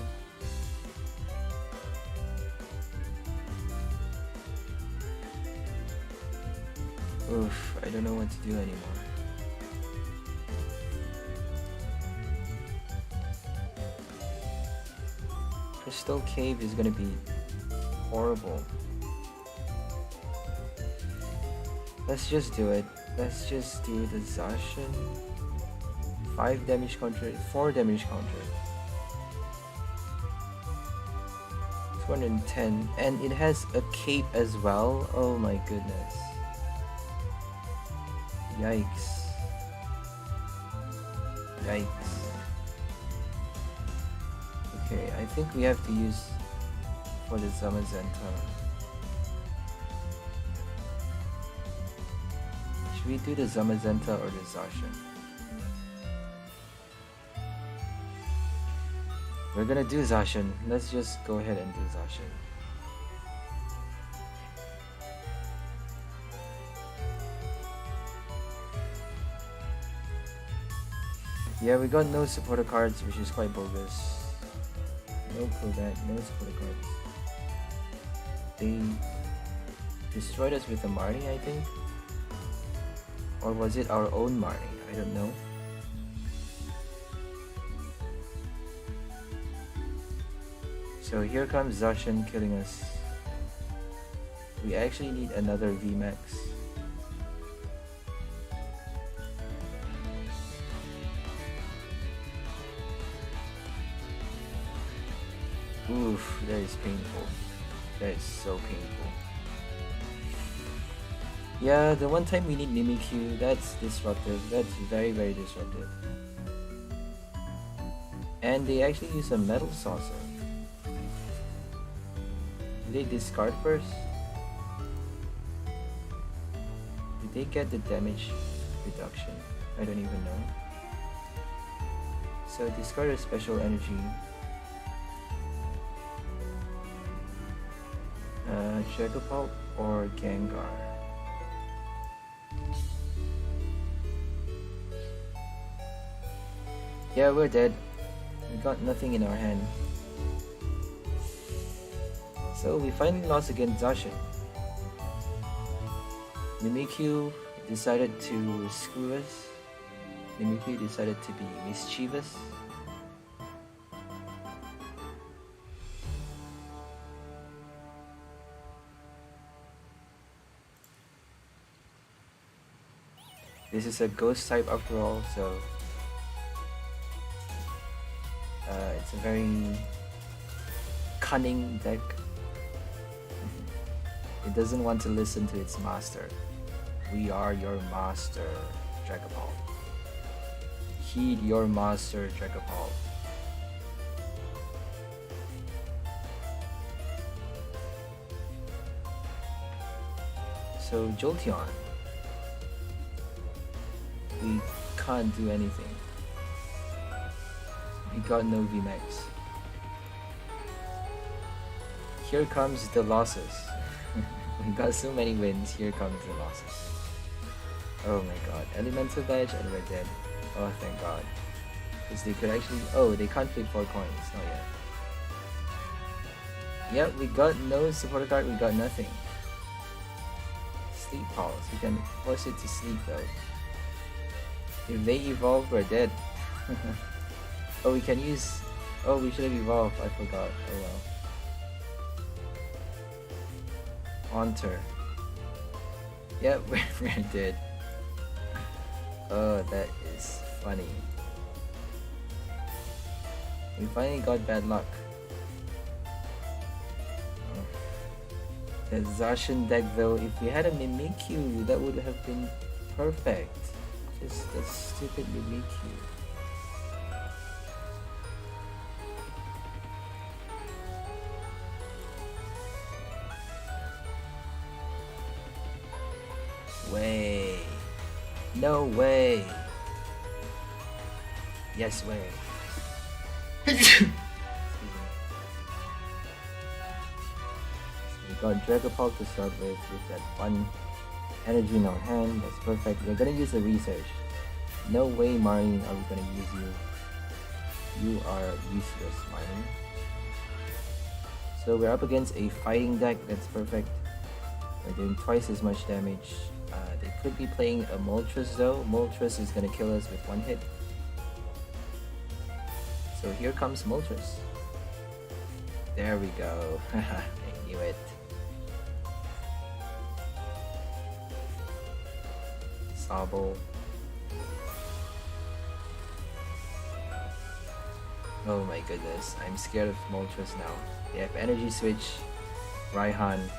Oof, I don't know what to do anymore. Crystal Cave is gonna be horrible. Let's just do it. Let's just do the Zacian. 5 damage counter, 4 damage counter. 210, and it has a cape as well. Oh my goodness. Yikes. Yikes. Okay, I think we have to use for the Zamazenta. Should we do the Zamazenta or the Zacian? We're gonna do Zacian. Let's just go ahead and do Zacian. Yeah, we got no supporter cards, which is quite bogus. No Kodak, no supporter cards. They destroyed us with a Marnie, I think? Or was it our own Marnie? I don't know. So here comes Zacian killing us. We actually need another VMAX. Oof, that is painful. That is so painful. Yeah, the one time we need Mimikyu, that's disruptive. That's very, very disruptive. And they actually use a Metal Saucer. Did they discard first? Did they get the damage reduction? I don't even know. So discard a special energy. Dragapult or Gengar? Yeah, we're dead. We got nothing in our hand. So we finally lost against Zacian. Mimikyu decided to screw us. Mimikyu decided to be mischievous. This is a ghost type after all, so it's a very cunning deck. It doesn't want to listen to its master. We are your master, Dragapult. Heed your master, Dragapult. So Jolteon. We can't do anything. We got no VMAX. Here comes the losses. We got so many wins, here comes the losses. Oh my god, Elemental Badge and we're dead. Oh thank god. Because they could actually... Oh, they can't flip 4 coins, not yet. Yep, we got no supporter card, we got nothing. Sleep Pulse, we can force it to sleep though. If they evolve, we're dead. Oh, we can use... Oh, we should have evolved. I forgot. Oh well. Haunter. Yep, we're dead. Oh, that is funny. We finally got bad luck. Oh. The Zacian deck though, if we had a Mimikyu, that would have been perfect. Just that stupid Mimikyu. Way. No way. Yes way. Excuse me. So we got Dragapult to start with that one energy in our hand. That's perfect. We're gonna use the research. No way, Marnie, are we gonna use you. You are useless, Marnie. So we're up against a fighting deck. That's perfect. We're doing twice as much damage. They could be playing a Moltres though. Moltres is gonna kill us with one hit. So here comes Moltres. There we go. I knew it. Sobble. Oh my goodness, I'm scared of Moltres now. They have Energy Switch, Raihan.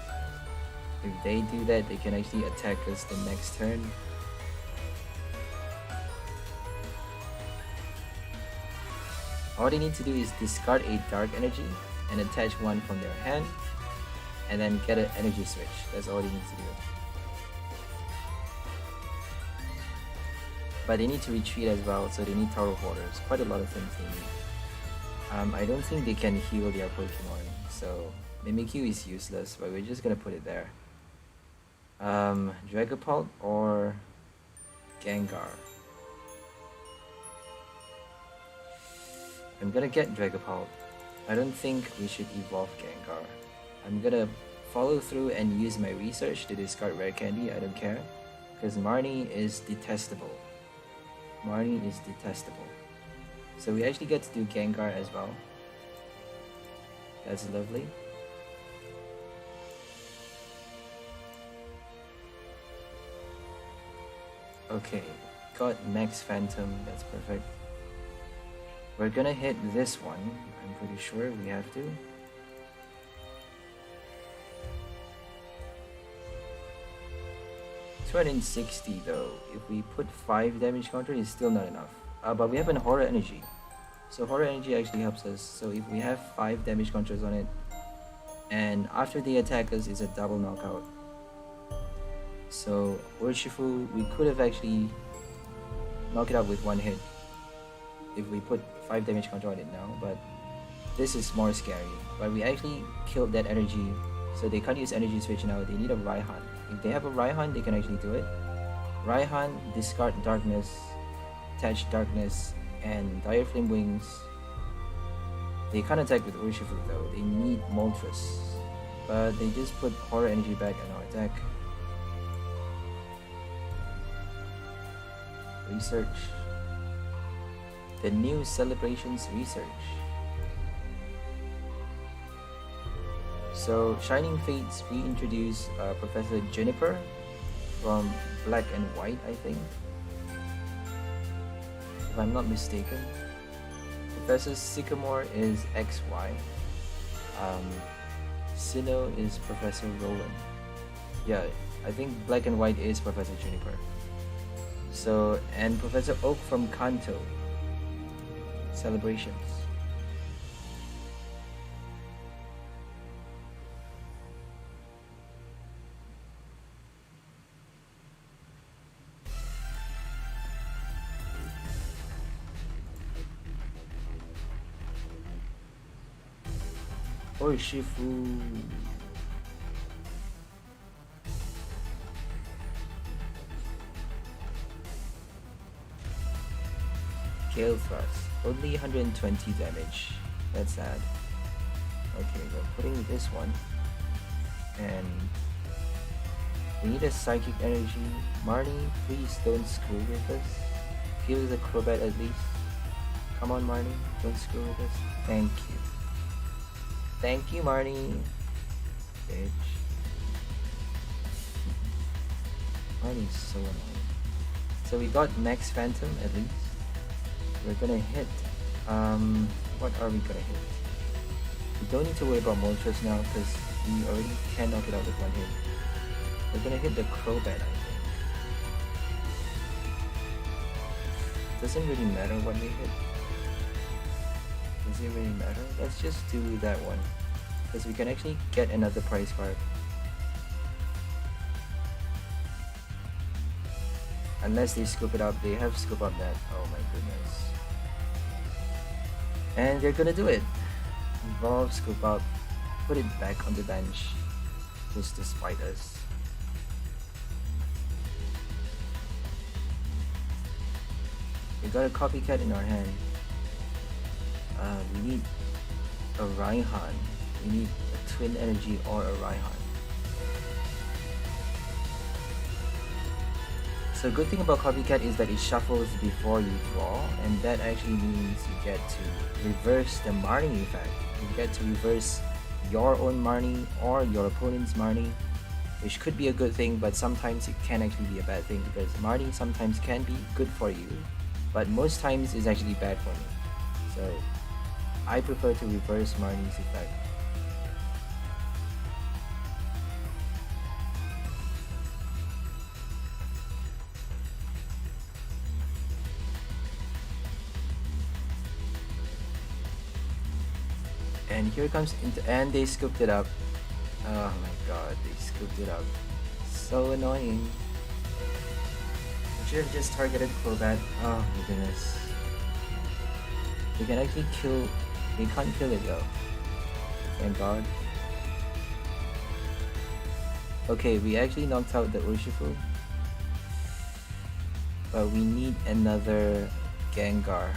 If they do that, they can actually attack us the next turn. All they need to do is discard a Dark Energy and attach one from their hand, and then get an Energy Switch. That's all they need to do. But they need to retreat as well, so they need Tower Hoarders. Quite a lot of things they need. I don't think they can heal their Pokemon, so Mimikyu is useless, but we're just gonna put it there. Dragapult or Gengar? I'm gonna get Dragapult. I don't think we should evolve Gengar. I'm gonna follow through and use my research to discard Rare Candy. I don't care, because Marnie is detestable. Marnie is detestable. So we actually get to do Gengar as well. That's lovely. Okay, got Max Phantom, that's perfect. We're gonna hit this one, I'm pretty sure we have to. $260 though. If we put 5 damage counter, it's still not enough. But we have an Horror Energy. So Horror Energy actually helps us. So if we have 5 damage counters on it, and after they attack us, it's a double knockout. So Urshifu, we could have actually knocked it out with one hit if we put 5 damage counter on it now, but this is more scary. But we actually killed that energy, so they can't use Energy Switch now. They need a Raihan. If they have a Raihan, they can actually do it. Raihan, discard Darkness, attach Darkness, and Dire Flame Wings. They can't attack with Urshifu though. They need Moltres, but they just put Horror Energy back on our deck. Research. The new Celebrations Research. So Shining Fates reintroduce Professor Juniper from Black and White, I think, if I'm not mistaken. Professor Sycamore is XY. Sinnoh is Professor Roland. Yeah, I think Black and White is Professor Juniper. So, and Professor Oak from Kanto. Celebrations. Urshifu. Gale Thrust. Only 120 damage. That's sad. Okay, we're putting this one. And we need a Psychic Energy. Marnie, please don't screw with us. Kill the Crobat at least. Come on, Marnie. Don't screw with us. Thank you. Thank you, Marnie. Bitch. Marnie's so annoying. So we got Max Phantom at least. We're gonna hit. What are we gonna hit? We don't need to worry about Moltres now because we already can knock it out with one hit. We're gonna hit the Crobat, I think. Doesn't really matter what we hit. Does it really matter? Let's just do that one. Because we can actually get another prize card. Unless they scoop it up. They have scoop up that. Oh my goodness. And they're gonna do it. Evolve, scoop up, put it back on the bench. Just to spite us. We got a copycat in our hand. We need a Raihan. We need a Twin Energy or a Raihan. So good thing about copycat is that it shuffles before you draw, and that actually means you get to reverse the Marnie effect. You get to reverse your own Marnie or your opponent's Marnie, which could be a good thing, but sometimes it can actually be a bad thing because Marnie sometimes can be good for you, but most times is actually bad for me. So I prefer to reverse Marnie's effect. And here comes and they scooped it up. Oh my god, they scooped it up. So annoying. I should have just targeted Crobat. Oh my goodness. They can actually kill. They can't kill it though. Thank god. Okay, we actually knocked out the Urshifu. But we need another Gengar.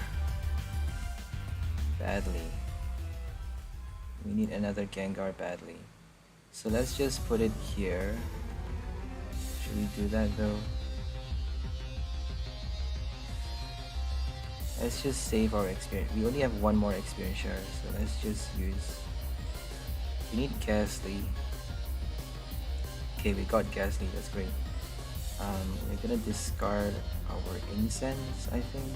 Badly. We need another Gengar badly. So let's just put it here. Should we do that though? Let's just save our experience. We only have one more experience share, so let's just use... We need Ghastly. Okay, we got Ghastly, that's great. We're gonna discard our Incense, I think.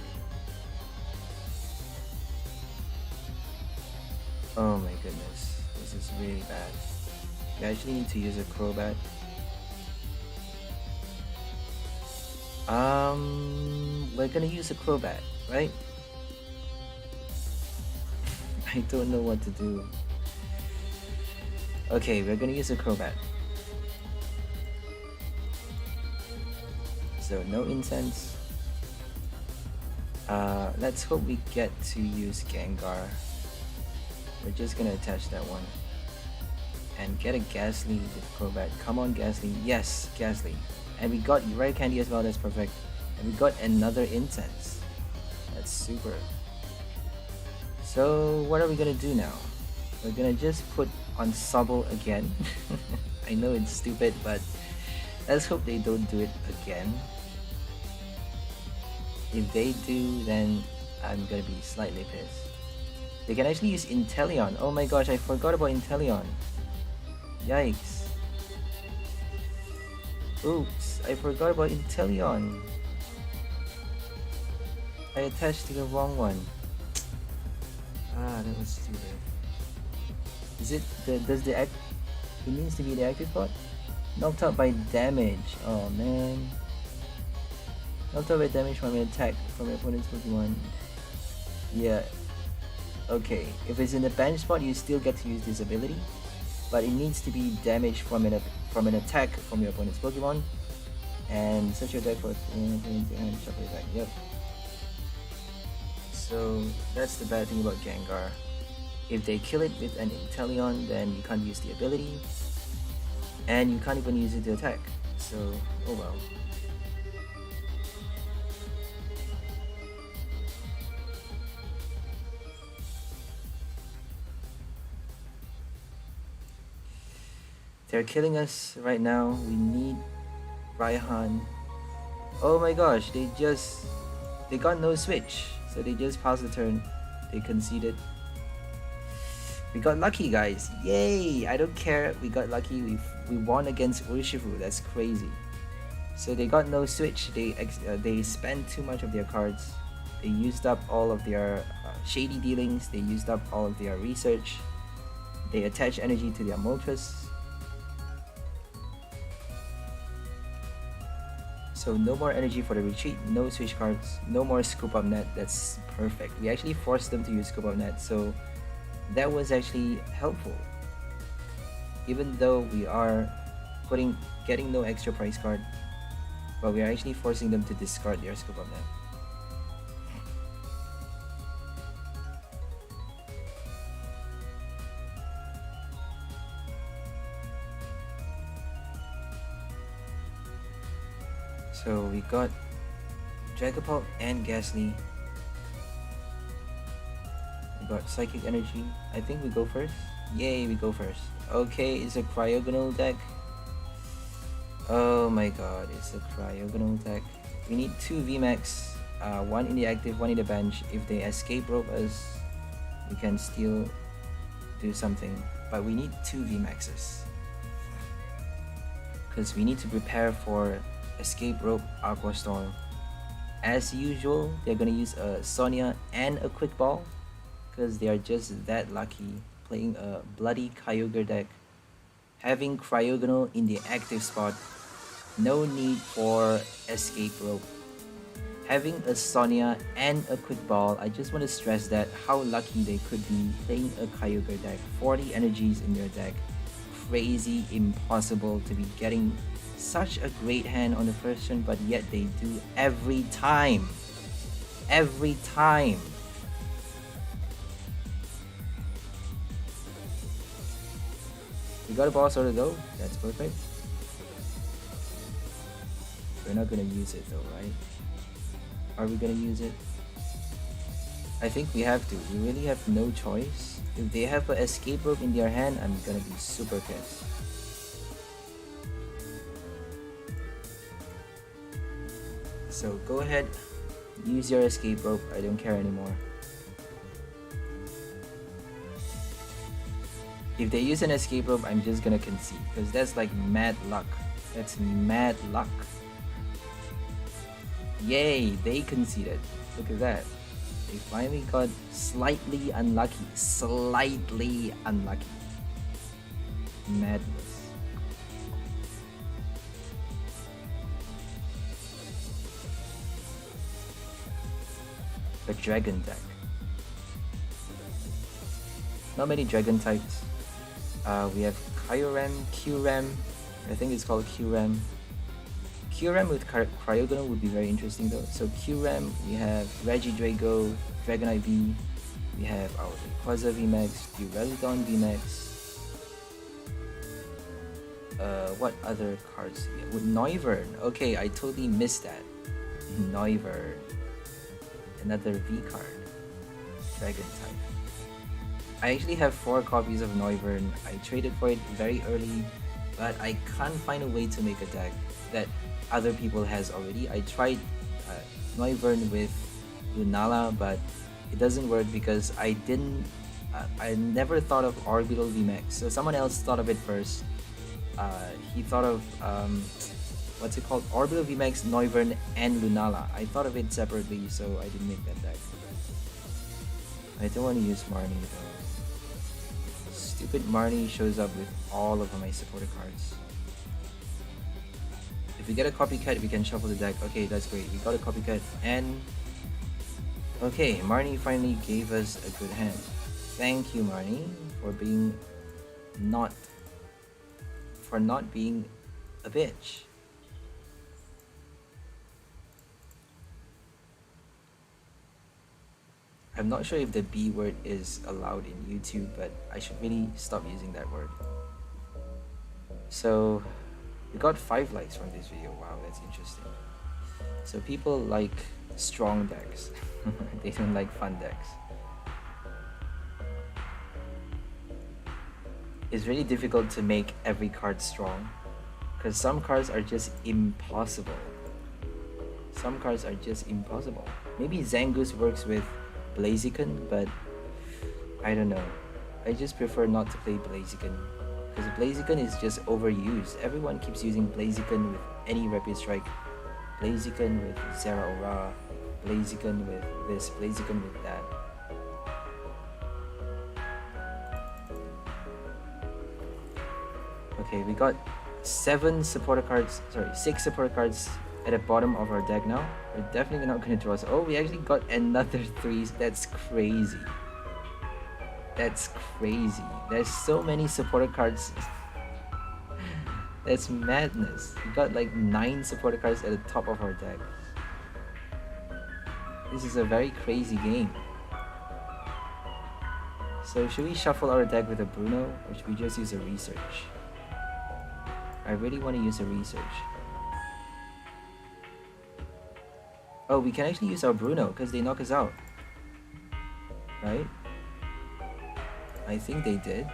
Oh my goodness, this is really bad. We actually need to use a Crobat. We're gonna use a Crobat, right? I don't know what to do. Okay, we're gonna use a Crobat. So no Incense. Let's hope we get to use Gengar. We're just gonna attach that one. And get a Ghastly with Crobat. Come on, Ghastly. Yes, Ghastly. And we got Rare Candy as well, that's perfect. And we got another Incense. That's super. So what are we gonna do now? We're gonna just put on Sobble again. I know it's stupid, but let's hope they don't do it again. If they do, then I'm gonna be slightly pissed. They can actually use Inteleon. Oh my gosh, I forgot about Inteleon. Yikes. Oops, I forgot about Inteleon. I attached to the wrong one. Ah, that was stupid. Is it does the act... It needs to be the active bot? Knocked out by damage. Oh man. Knocked out by damage from an attack from your opponent's Pokemon. Yeah. Okay, if it's in the bench spot, you still get to use this ability, but it needs to be damage from an attack from your opponent's Pokemon, and set your deck for and shuffle it back. Yep. So that's the bad thing about Gengar. If they kill it with an Inteleon, then you can't use the ability, and you can't even use it to attack. So, oh well. They're killing us right now. We need Raihan. Oh my gosh, they just They got no switch, so they just passed the turn. They conceded. We got lucky, guys. Yay! I don't care. We got lucky. We won against Urshifu. That's crazy. So they got no switch. They spent too much of their cards. They used up all of their shady dealings. They used up all of their research. They attach energy to their Moltres. So no more energy for the retreat, no switch cards, no more scoop up net. That's perfect. We actually forced them to use scoop up net, so that was actually helpful. Even though we are getting no extra price card, but we are actually forcing them to discard their scoop up net. So we got Dragapult and Ghastly. We got Psychic Energy. I think we go first. Yay, we go first. Okay, it's a Cryogonal deck. Oh my god, it's a Cryogonal deck. We need 2 VMAX. One in the active, one in the bench. If they escape rope us, we can still do something. But we need 2 VMAXs. Because we need to prepare for Escape Rope Aqua Storm. As usual, they're gonna use a Sonia and a Quick Ball because they are just that lucky playing a bloody Kyogre deck. Having Cryogonal in the active spot, no need for Escape Rope. Having a Sonia and a Quick Ball, I just want to stress that how lucky they could be playing a Kyogre deck. 40 energies in their deck. Crazy impossible to be getting such a great hand on the first turn, but yet they do every time. Every time. We got a ball sorted though. That's perfect. We're not gonna use it though, right? Are we gonna use it? I think we have to. We really have no choice. If they have an escape rope in their hand, I'm gonna be super pissed. So go ahead, use your escape rope. I don't care anymore. If they use an escape rope, I'm just gonna concede because that's like mad luck. That's mad luck. Yay, they conceded. Look at that. They finally got slightly unlucky. Slightly unlucky. Madness. The dragon deck. Not many dragon types. We have Kyurem, Qram. I think it's called Qram. Qram with Cryogonal would be very interesting though. So Qram, we have Regidrago, Dragonite V. We have our Rayquaza VMAX, Duraludon VMAX. What other cards do we have? With Noivern. Okay, I totally missed that. Noivern. Another V card. Dragon type. I actually have 4 copies of Noivern. I traded for it very early, but I can't find a way to make a deck that other people has already. I tried Noivern with Lunala, but it doesn't work because I never thought of Orbital VMAX. So someone else thought of it first. He thought of what's it called? Orbital VMAX, Noivern, and Lunala. I thought of it separately, so I didn't make that deck. I don't want to use Marnie though. Stupid Marnie shows up with all of my supporter cards. If we get a copycat, we can shuffle the deck. Okay, that's great. We got a copycat, and okay, Marnie finally gave us a good hand. Thank you, Marnie, for not being a bitch. I'm not sure if the B word is allowed in YouTube, but I should really stop using that word. So we got 5 likes from this video. Wow, that's interesting. So people like strong decks. They don't like fun decks. It's really difficult to make every card strong because some cards are just impossible. Some cards are just impossible. Maybe Zangoose works with Blaziken, but I don't know. I just prefer not to play Blaziken. Because Blaziken is just overused. Everyone keeps using Blaziken with any Rapid Strike. Blaziken with Zeraora. Blaziken with this. Blaziken with that. Okay, we got 6 supporter cards at the bottom of our deck now. We're definitely not going to draw. Oh, we actually got another 3s. That's crazy. That's crazy. There's so many supporter cards. That's madness. We got like 9 supporter cards at the top of our deck. This is a very crazy game. So should we shuffle our deck with a Bruno, or should we just use a research? I really want to use a research. Oh, we can actually use our Bruno because they knock us out. Right? I think they did.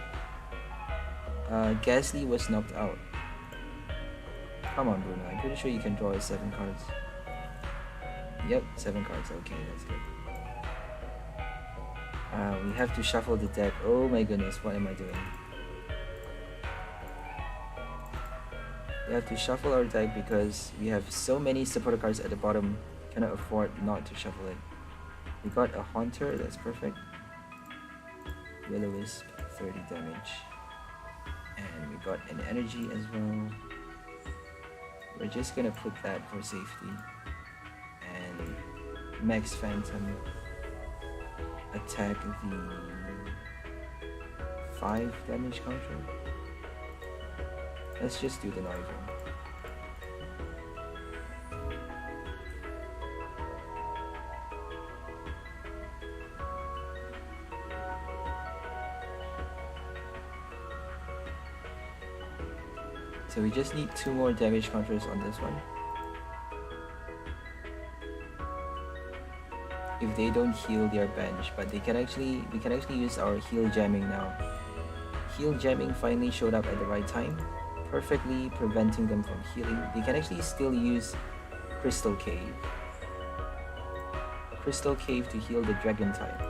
Gasly was knocked out. Come on, Bruno. I'm pretty sure you can draw 7 cards. Yep, 7 cards. Okay, that's good. We have to shuffle the deck. Oh my goodness, what am I doing? We have to shuffle our deck because we have so many supporter cards at the bottom. Cannot afford not to shuffle it. We got a Haunter, that's perfect. Will-O-Wisp, 30 damage. And we got an energy as well. We're just gonna put that for safety. And Max Phantom. Attack the 5 damage counter. Let's just do the Noivern. So we just need 2 more damage counters on this one. If they don't heal their bench, but we can actually use our heal jamming now. Heal jamming finally showed up at the right time, perfectly preventing them from healing. They can actually still use Crystal Cave. Crystal Cave to heal the Dragon type.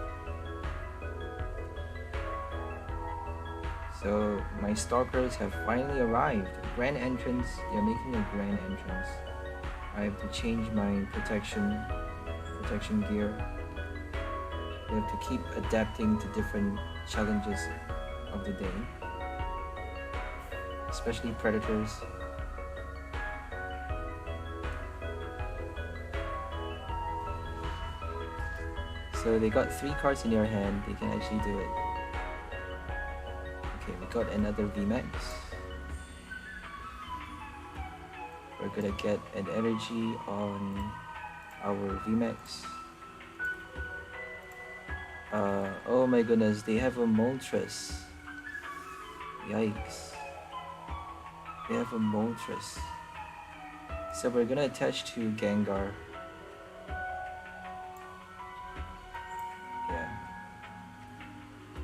So my stalkers have finally arrived. Grand entrance. They're making a grand entrance. I have to change my protection gear. We have to keep adapting to different challenges of the day, especially predators. So they got 3 cards in their hand. They can actually do it. Okay, we got another VMAX. We're gonna get an energy on our VMAX. Oh my goodness, they have a Moltres. Yikes. They have a Moltres. So we're gonna attach to Gengar. Yeah.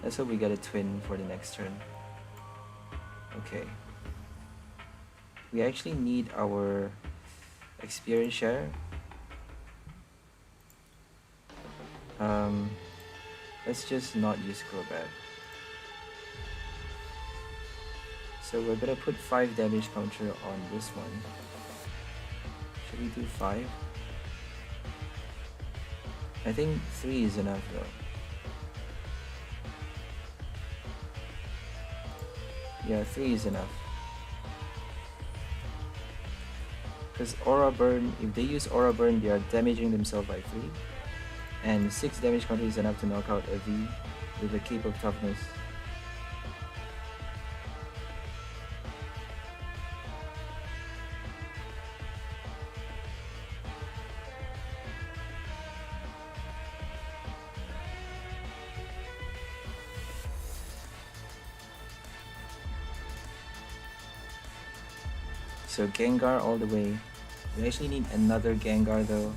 Let's hope we get a twin for the next turn. Okay. We actually need our experience share. Let's just not use Crobat. So we're gonna put 5 damage counter on this one. Should we do 5? I think 3 is enough though. Yeah, 3 is enough. Because Aura Burn, if they use Aura Burn, they are damaging themselves by 3. And 6 damage counter is enough to knock out a V with a Cape of Toughness. So Gengar all the way. We actually need another Gengar though.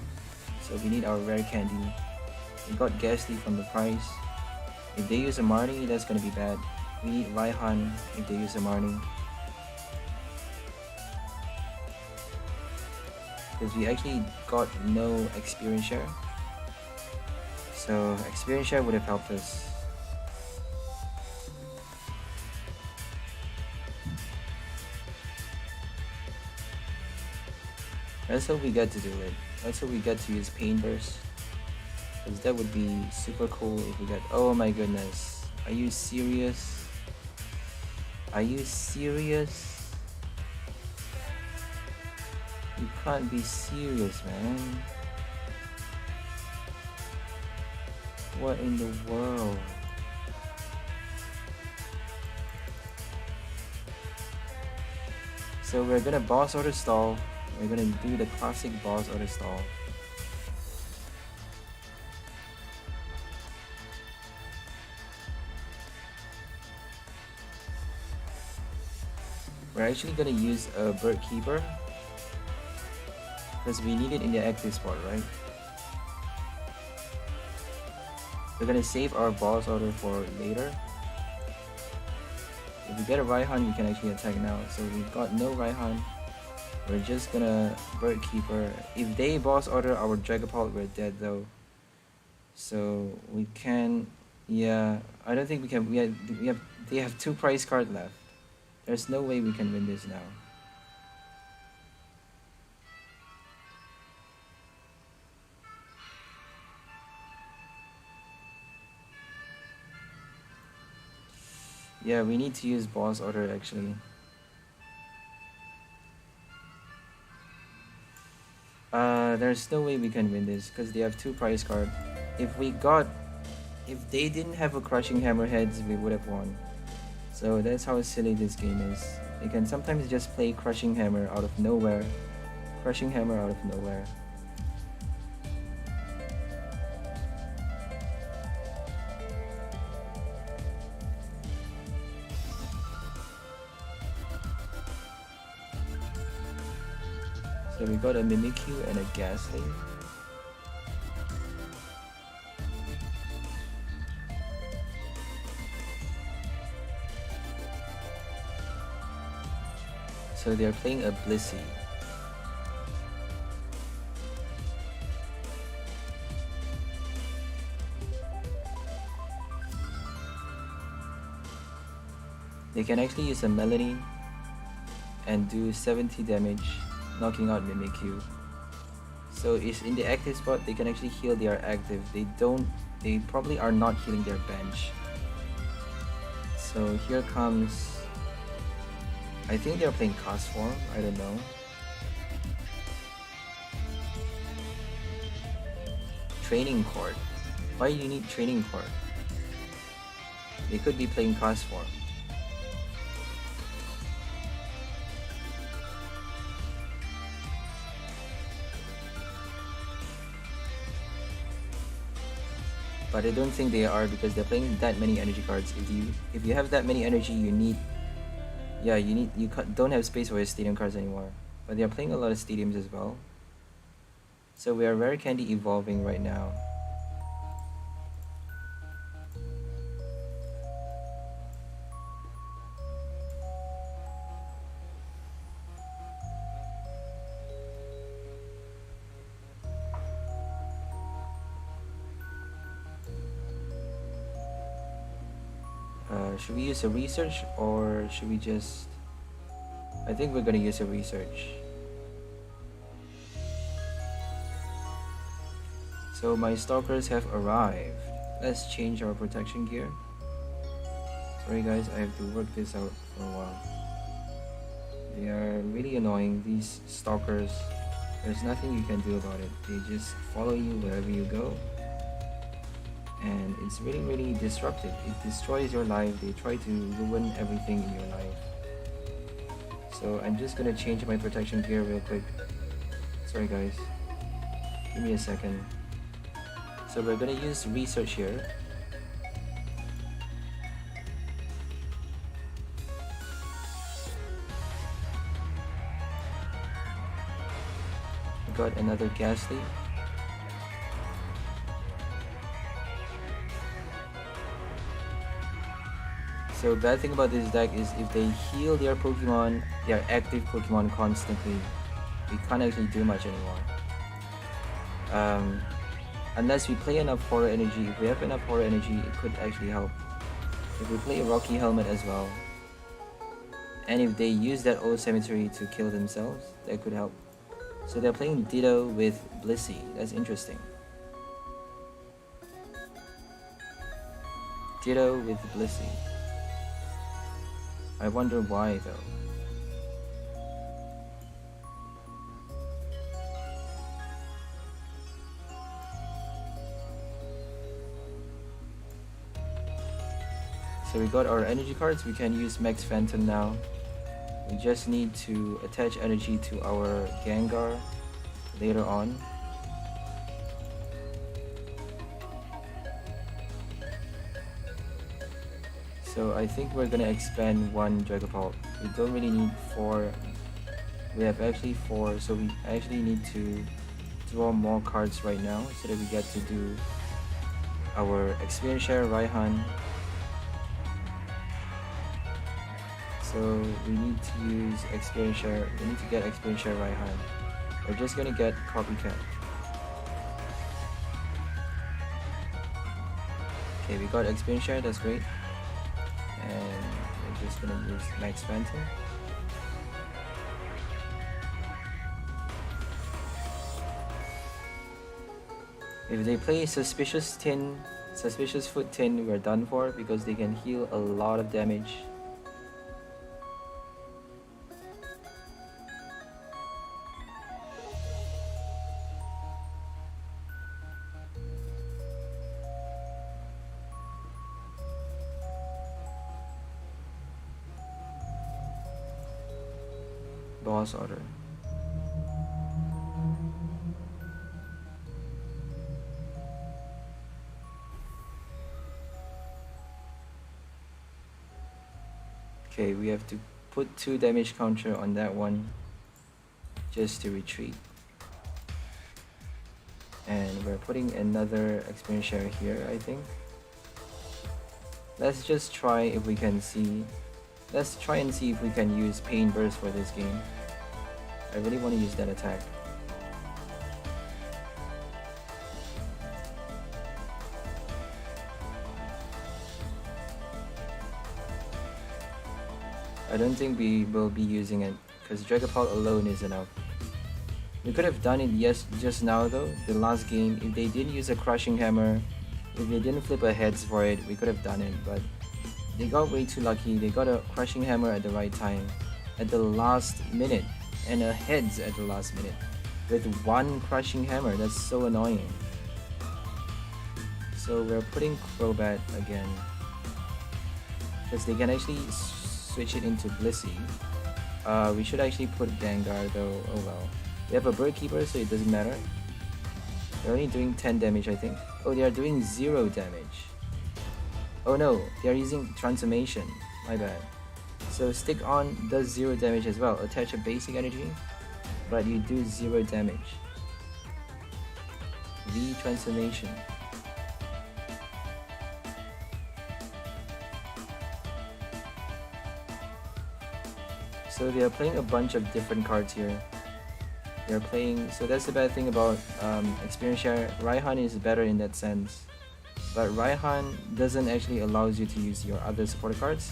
So we need our rare candy. We got Ghastly from the price. If they use a Marnie, that's gonna be bad. We need Raihan if they use a Marnie. Because we actually got no experience share. So experience share would have helped us. Let's hope we get to do it. Let's hope we get to use Pain Burst. Because that would be super cool if we get... Oh my goodness. Are you serious? Are you serious? You can't be serious, man. What in the world? So we're gonna boss auto stall. We're gonna do the classic boss auto stall. We're actually gonna use a Bird Keeper because we need it in the active spot, right? We're gonna save our boss order for later. If we get a Raihan, we can actually attack now. So we've got no Raihan. We're just gonna Bird Keeper. If they boss order our Dragapult, we're dead though. So we can, yeah, I don't think we can. They have 2 prize cards left. There's no way we can win this now. Yeah, we need to use boss order actually. There's no way we can win this because they have 2 prize cards. If they didn't have a Crushing Hammerheads, we would have won. So that's how silly this game is. They can sometimes just play Crushing Hammer out of nowhere. Crushing Hammer out of nowhere. So we got a Mimikyu and a Ghastly. So they're playing a Blissey. They can actually use a Melody and do 70 damage, knocking out Mimikyu. So it's in the active spot, they can actually heal their active. They probably are not healing their bench. So here comes, I think they're playing Cast Form, I don't know. Training Court. Why do you need Training Court? They could be playing Cast Form. But I don't think they are because they're playing that many energy cards. If you have that many energy, you don't have space for your stadium cards anymore. But they're playing a lot of stadiums as well. So we are Rare Candy evolving right now. Should we use a research or should we just... I think we're gonna use a research. So my stalkers have arrived. Let's change our protection gear. Sorry guys, I have to work this out for a while. They are really annoying, these stalkers. There's nothing you can do about it. They just follow you wherever you go. And it's really, really disruptive. It destroys your life. They try to ruin everything in your life. So I'm just gonna change my protection gear real quick. Sorry guys. Give me a second. So we're gonna use research here. We got another Ghastly. So bad thing about this deck is if they heal their Pokemon, their active Pokemon constantly, we can't actually do much anymore. Unless we play enough horror energy. If we have enough horror energy, it could actually help. If we play a Rocky Helmet as well, and if they use that old cemetery to kill themselves, that could help. So they're playing Ditto with Blissey. That's interesting. Ditto with Blissey. I wonder why though. So we got our energy cards. We can use Max Phantom now. We just need to attach energy to our Gengar later on. So I think we're gonna expand one Dragapult. We don't really need 4. We have actually 4, so we actually need to draw more cards right now so that we get to do our experience share Raihan. So we need to use experience share. We need to get experience share Raihan. We're just gonna get copycat. Okay, we got experience share. That's great. And we're just gonna use Max Phantom. If they play Suspicious Foot Tin, we're done for because they can heal a lot of damage. Boss order. Okay, we have to put 2 damage counter on that one just to retreat. And we're putting another experience share here, I think. Let's just try if we can see. Let's try and see if we can use Pain Burst for this game. I really want to use that attack. I don't think we will be using it because Dragapult alone is enough. We could have done it just now though, the last game. If they didn't use a Crushing Hammer, if they didn't flip a heads for it, we could have done it, but they got way too lucky. They got a Crushing Hammer at the right time, at the last minute, and a heads at the last minute. With 1 Crushing Hammer, that's so annoying. So we're putting Crobat again. Because they can actually switch it into Blissey. We should actually put Gengar though, oh well. We have a Bird Keeper, so it doesn't matter. They're only doing 10 damage, I think. Oh, they are doing 0 damage. Oh no, they are using Transformation. My bad. So Stick On does 0 damage as well. Attach a basic energy, but you do 0 damage. V Transformation. So they are playing a bunch of different cards here. They're playing, so that's the bad thing about experience share. Raihan is better in that sense, but Raihan doesn't actually allows you to use your other supporter cards.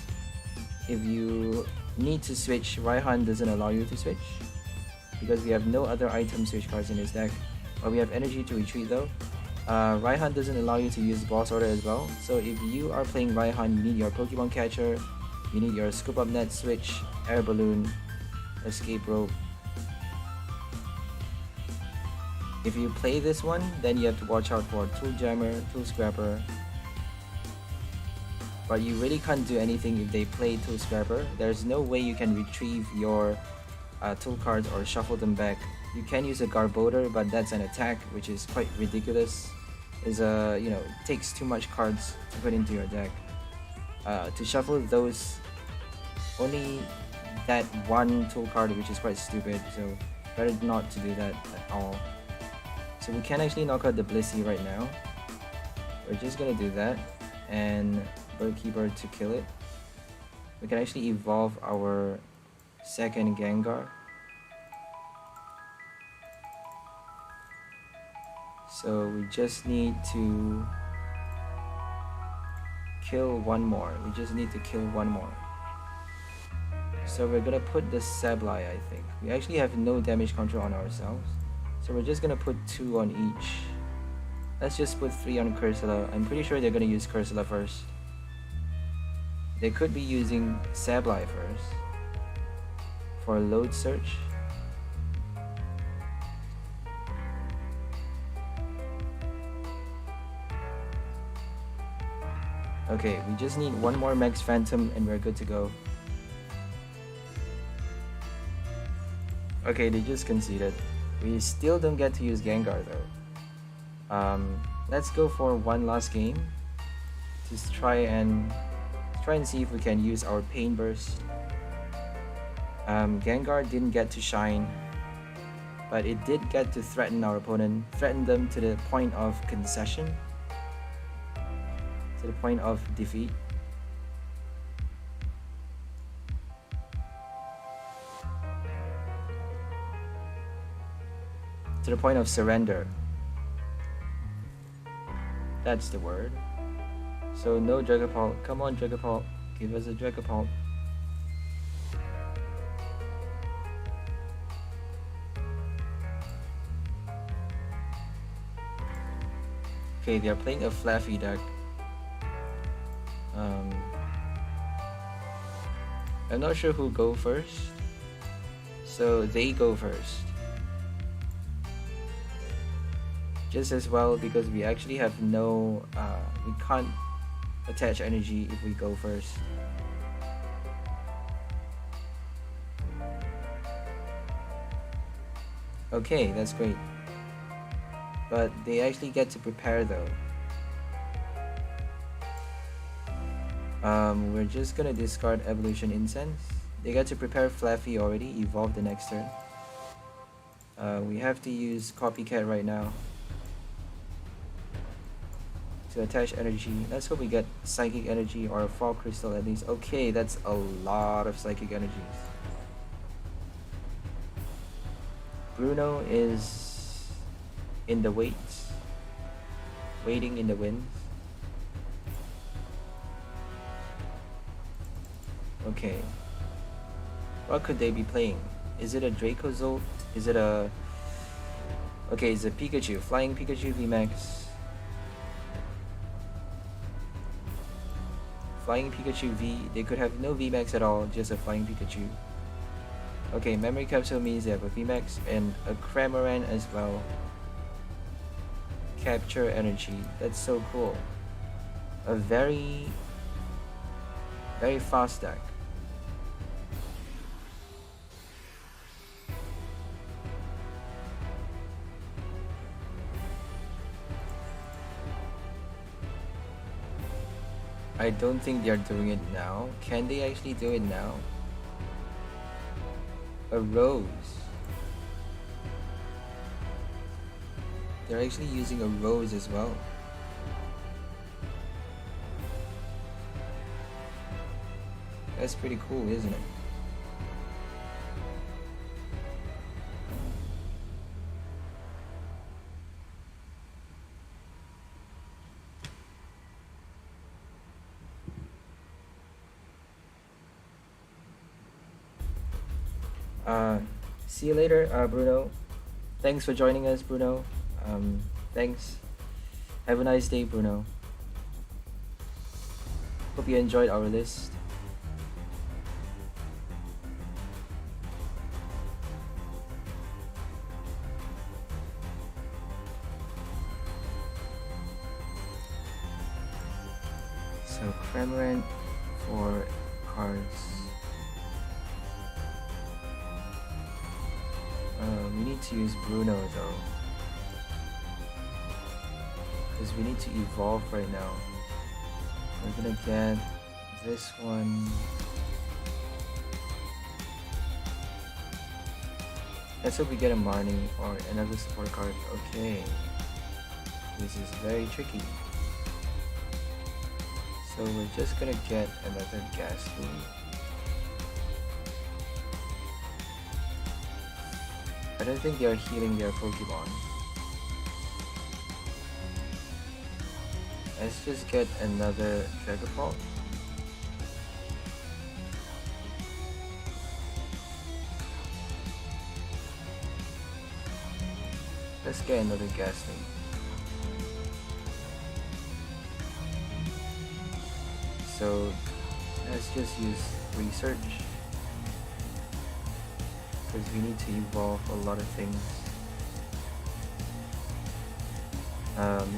If you need to switch, Raihan doesn't allow you to switch because we have no other item switch cards in this deck. But we have energy to retreat though. Raihan doesn't allow you to use boss order as well. So if you are playing Raihan, you need your Pokemon catcher, you need your scoop up net switch, air balloon, escape rope. If you play this one, then you have to watch out for Tool Jammer, Tool Scrapper. But you really can't do anything if they play Tool Scrapper. There's no way you can retrieve your tool cards or shuffle them back. You can use a Garbodor, but that's an attack, which is quite ridiculous. It takes too much cards to put into your deck. To shuffle those, only that 1 tool card, which is quite stupid, so better not to do that at all. So we can actually knock out the Blissey right now. We're just gonna do that, and Bird Keeper to kill it. We can actually evolve our second Gengar. So we just need to kill one more. We just need to kill one more. So we're gonna put the Sableye, I think. We actually have no damage control on ourselves. So we're just gonna put 2 on each. Let's just put 3 on Cursula. I'm pretty sure they're gonna use Cursula first. They could be using Sableye first for load search. Okay, we just need one more Max Phantom and we're good to go. Okay, they just conceded. We still don't get to use Gengar though. Let's go for one last game. Just try and see if we can use our Pain Burst. Gengar didn't get to shine, but it did get to threaten our opponent, threaten them to the point of concession, to the point of defeat. To the point of surrender. That's the word. So no Dragapult. Come on, Dragapult. Give us a Dragapult. Okay, they are playing a Fluffy deck. I'm not sure who go first. So they go first. Just as well because we actually have no, we can't attach energy if we go first. Okay, that's great. But they actually get to prepare though. We're just gonna discard Evolution Incense. They get to prepare Fluffy already, evolve the next turn. We have to use Copycat right now to attach energy. Let's hope we get Psychic Energy or a Fog Crystal at least. Okay, that's a lot of Psychic Energies. Bruno is in the waiting in the winds. Okay, what could they be playing? Is it a Dracozolt? Is it a... Okay, it's a Pikachu, Flying Pikachu VMAX. Flying Pikachu V, they could have no VMAX at all, just a Flying Pikachu. Okay, Memory Capsule means they have a VMAX and a Cramorant as well. Capture Energy, that's so cool. A very fast deck. I don't think they are doing it now. Can they actually do it now? A Rose. They're actually using a Rose as well. That's pretty cool, isn't it? See you later, Bruno. Thanks for joining us, Bruno. Thanks. Have a nice day, Bruno. Hope you enjoyed our list. So Cramorant for cards. We need to use Bruno though, because we need to evolve right now. We're gonna get this one. Let's hope we get a Marnie or another support card. Okay, this is very tricky. So we're just gonna get another Ghastly. I don't think they are healing their Pokemon. Let's just get another Dragapult. Let's get another Ghastly. So let's just use research because we need to evolve a lot of things.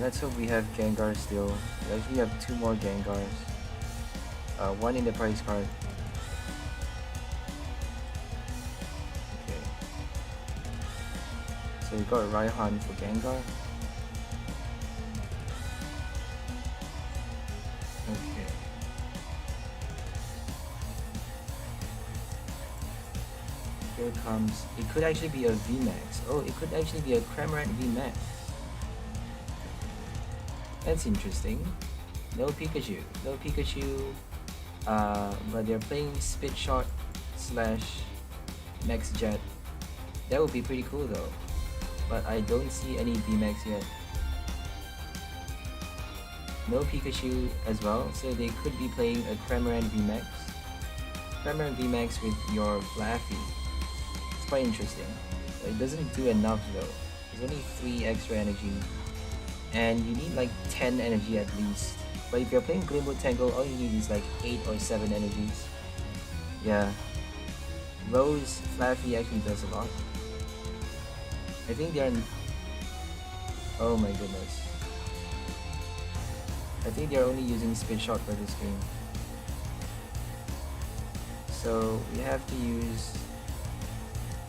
Let's hope we have Gengar still. We actually have 2 more Gengars. One in the prize card. Okay. So we got Raihan for Gengar. Okay. Here comes, it could actually be a VMAX. Oh, it could actually be a Cramorant VMAX. That's interesting. No Pikachu. No Pikachu. But they're playing Spit Shot / Max Jet. That would be pretty cool though. But I don't see any VMAX yet. No Pikachu as well, so they could be playing a Cramorant VMAX. Cramorant VMAX with your Flaffy. It's quite interesting. But it doesn't do enough though. There's only 3 extra energy. And you need like 10 energy at least. But if you're playing Glimwood Tangle, all you need is like 8 or 7 energies. Yeah. Rose Flaffy actually does a lot. I think they're... Oh my goodness. I think they're only using Spit Shot for this game. So we have to use...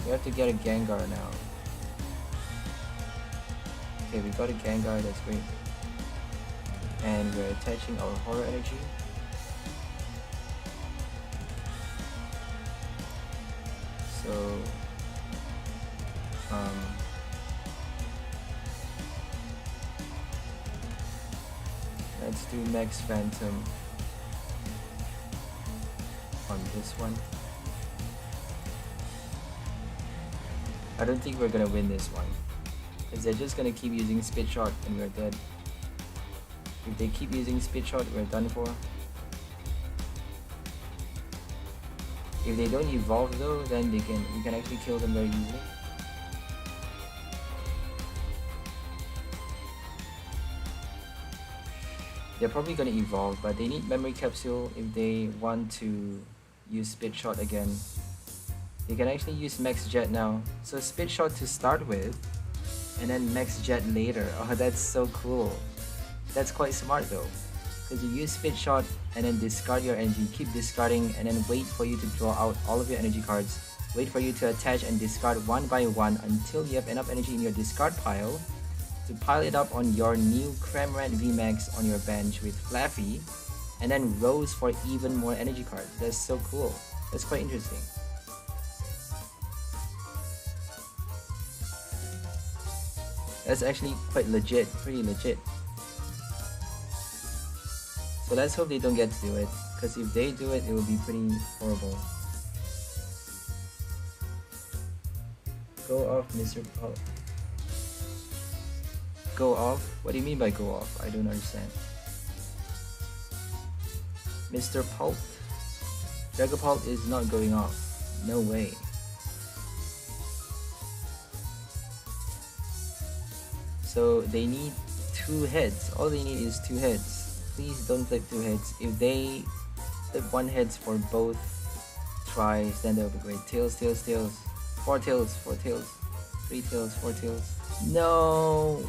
We have to get a Gengar now. Okay, we got a Gengar, that's great. And we're attaching our Horror Energy. So, let's do Max Phantom on this one. I don't think we're gonna win this one, because they're just gonna keep using Spit Shot and we're dead. If they keep using Spit Shot, we're done for. If they don't evolve though, then we can actually kill them very easily. They're probably gonna evolve, but they need Memory Capsule if they want to use Spit Shot again. They can actually use Max Jet now. So Spit Shot to start with, and then Max Jet later. Oh, that's so cool. That's quite smart though, because you use Spit Shot and then discard your energy, keep discarding, and then wait for you to draw out all of your energy cards. Wait for you to attach and discard one by one until you have enough energy in your discard pile to pile it up on your new Cramorant VMAX on your bench with Flaffy, and then Rose for even more energy cards. That's so cool. That's quite interesting. That's actually quite legit, pretty legit. So let's hope they don't get to do it, because if they do it, it will be pretty horrible. Go off, Mr. Pulp. Go off? What do you mean by go off? I don't understand. Mr. Pulp? Dragapult is not going off. No way. So they need 2 heads. All they need is 2 heads. Please don't flip 2 heads. If they flip 1 heads for both tries, then that would be great. Tails, tails, tails. 4 tails, 4 tails. 3 tails, 4 tails. No!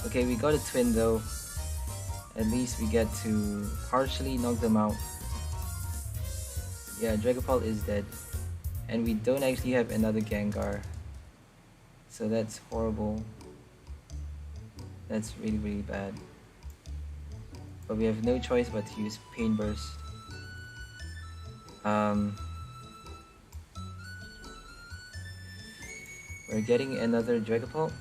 Okay, we got a twin though. At least we get to partially knock them out. Yeah, Dragapult is dead. And we don't actually have another Gengar. So that's horrible. That's really, really bad. But we have no choice but to use Pain Burst. We're getting another Dragapult.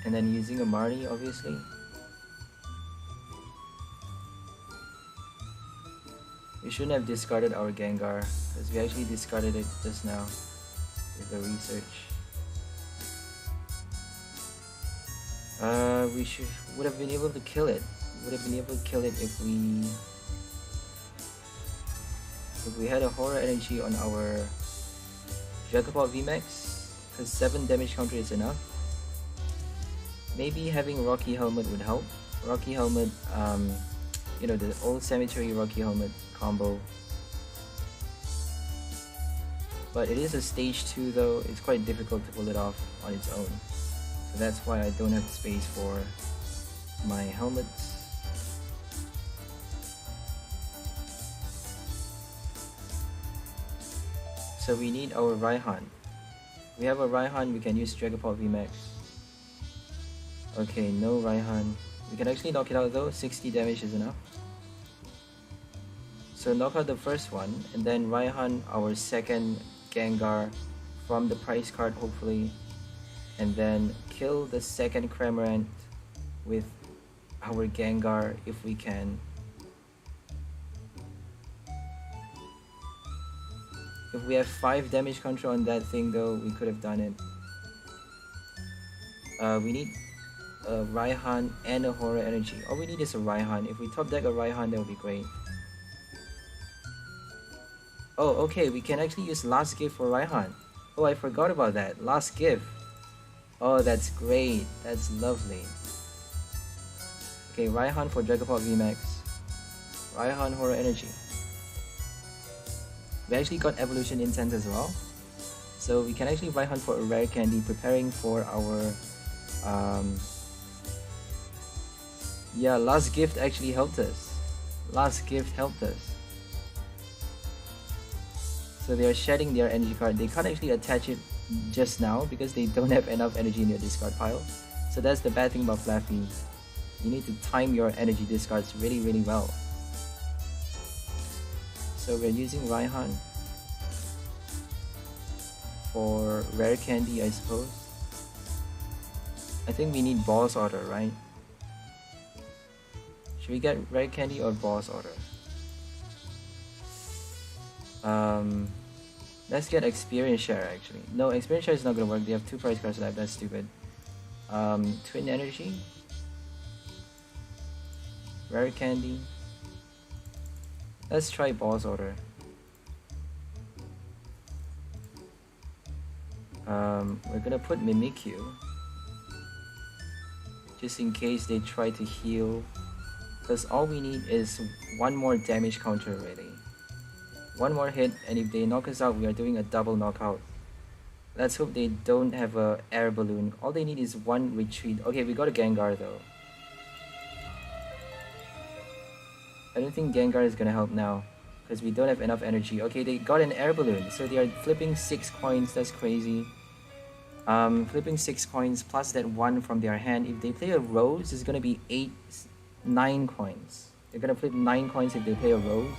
And then using a Marnie, obviously. We shouldn't have discarded our Gengar, because we actually discarded it just now with the research. We would have been able to kill it. Would have been able to kill it if we had a horror energy on our Dragapult VMAX, because 7 damage counter is enough. Maybe having Rocky Helmet would help. Rocky Helmet, you know, the old cemetery Rocky Helmet combo. But it is a stage 2 though, it's quite difficult to pull it off on its own. So that's why I don't have space for my helmets. So we need our Raihan. We have a Raihan, we can use Dragapult VMAX. Okay, no Raihan. We can actually knock it out though, 60 damage is enough. So knock out the first one, and then Raihan our second Gengar from the prize card hopefully. And then kill the second Cramorant with our Gengar if we can. If we have 5 damage control on that thing though, we could have done it. We need a Raihan and a Horror Energy. All we need is a Raihan. If we top deck a Raihan, that would be great. Oh, okay, we can actually use Last Gift for Raihan. Oh, I forgot about that. Last Gift. Oh, that's great. That's lovely. Okay, Raihan for Dragapult VMAX. Raihan Horror Energy. We actually got Evolution Incense as well. So we can actually Raihan for a Rare Candy, preparing for our... yeah, Last Gift actually helped us. Last Gift helped us. So they are shedding their energy card. They can't actually attach it just now because they don't have enough energy in their discard pile. So that's the bad thing about Flaffy. You need to time your energy discards really, really well. So we're using Raihan for Rare Candy, I suppose. I think we need Boss Order, right? Should we get Rare Candy or Boss Order? Let's get Experience Share actually. No, Experience Share is not gonna work. They have 2 prize cards left. That's stupid. Twin Energy, Rare Candy. Let's try Boss Order. We're gonna put Mimikyu just in case they try to heal, because all we need is 1 more damage counter really. 1 more hit, and if they knock us out, we are doing a double knockout. Let's hope they don't have a air balloon. All they need is 1 retreat. Okay, we got a Gengar though. I don't think Gengar is gonna help now, because we don't have enough energy. Okay, they got an air balloon, so they are flipping 6 coins. That's crazy. Flipping 6 coins plus that 1 from their hand. If they play a Rose, it's gonna be 9 coins. They're gonna flip 9 coins if they play a Rose.